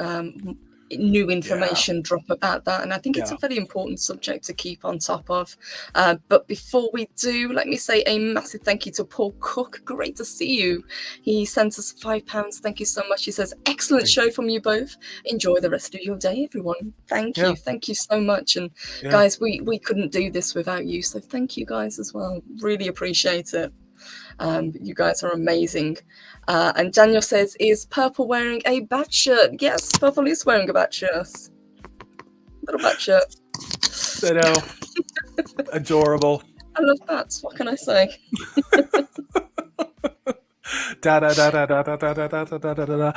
S1: new information drop about that, and I think it's a very important subject to keep on top of. But before we do, let me say a massive thank you to Paul Cook. Great to see you. He sent us £5. Thank you so much. He says, excellent show from you both. Enjoy the rest of your day, everyone. Thank you so much. And guys, we couldn't do this without you, so thank you guys as well. Really appreciate it. You guys are amazing. And Daniel says, is Purple wearing a bat shirt? Yes, Purple is wearing a bat shirt. Little bat shirt.
S2: I know. Adorable.
S1: I love bats. What can I say?
S2: Da da da da da da da da da da da da.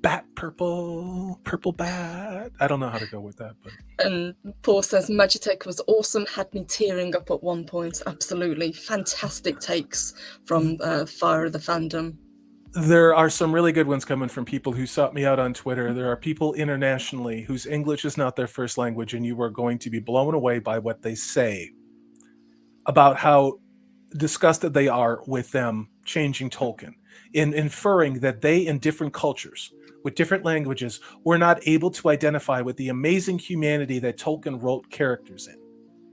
S2: Bat purple bat. I don't know how to go with that, but.
S1: And Paul says Magitech was awesome. Had me tearing up at one point. Absolutely fantastic takes from Fire of the Fandom.
S2: There are some really good ones coming from people who sought me out on Twitter. There are people internationally whose English is not their first language, and you are going to be blown away by what they say about how disgusted they are with them changing Tolkien, in inferring that they, in different cultures with different languages, were not able to identify with the amazing humanity that Tolkien wrote characters in.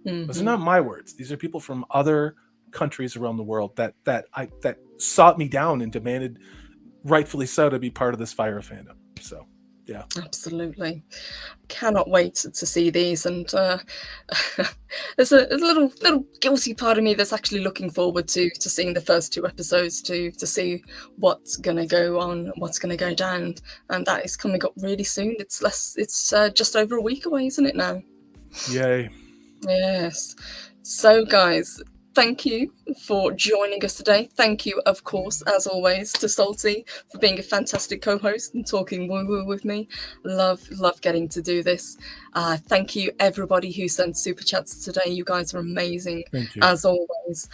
S2: Mm-hmm. Those are not my words. These are people from other countries around the world that sought me down and demanded, rightfully so, to be part of this Fire of Fandom. So yeah, absolutely.
S1: Cannot wait to see these, and there's a little guilty part of me that's actually looking forward to seeing the first 2 episodes to see what's gonna go on, what's gonna go down, and that is coming up really soon. It's just over a week away, isn't it now?
S2: Yay.
S1: Yes. So guys, thank you for joining us today. Thank you, of course, as always, to Salty for being a fantastic co-host and talking woo-woo with me. Love getting to do this. Thank you, everybody who sent super chats today. You guys are amazing, as always.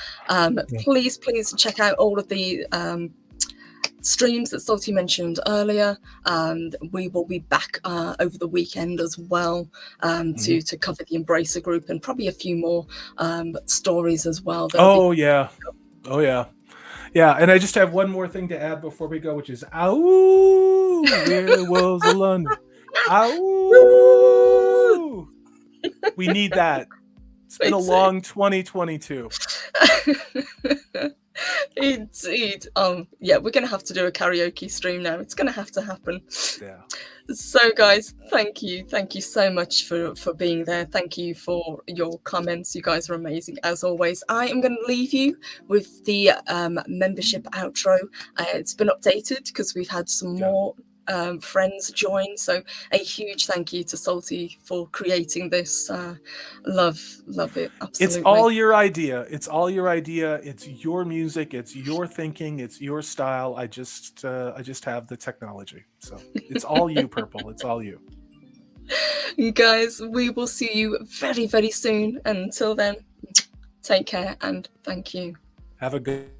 S1: Please check out all of the streams that Salty mentioned earlier. We will be back over the weekend as well to cover the Embracer group and probably a few more stories as well.
S2: Yeah, and I just have one more thing to add before we go, which is ow, werewolves of London. Ow. We need that. It's been a long 2022.
S1: Indeed. Yeah, we're gonna have to do a karaoke stream now. It's gonna have to happen.
S2: Yeah.
S1: So guys, thank you so much for being there. Thank you for your comments. You guys are amazing as always. I am going to leave you with the membership outro. It's been updated because we've had some more friends join, so a huge thank you to Salty for creating this. Love it. Absolutely.
S2: It's all your idea. It's your music, it's your thinking, it's your style. I just have the technology, so it's all you, Purple. It's all you.
S1: Guys, we will see you very, very soon. Until then, take care and thank you.
S2: Have a good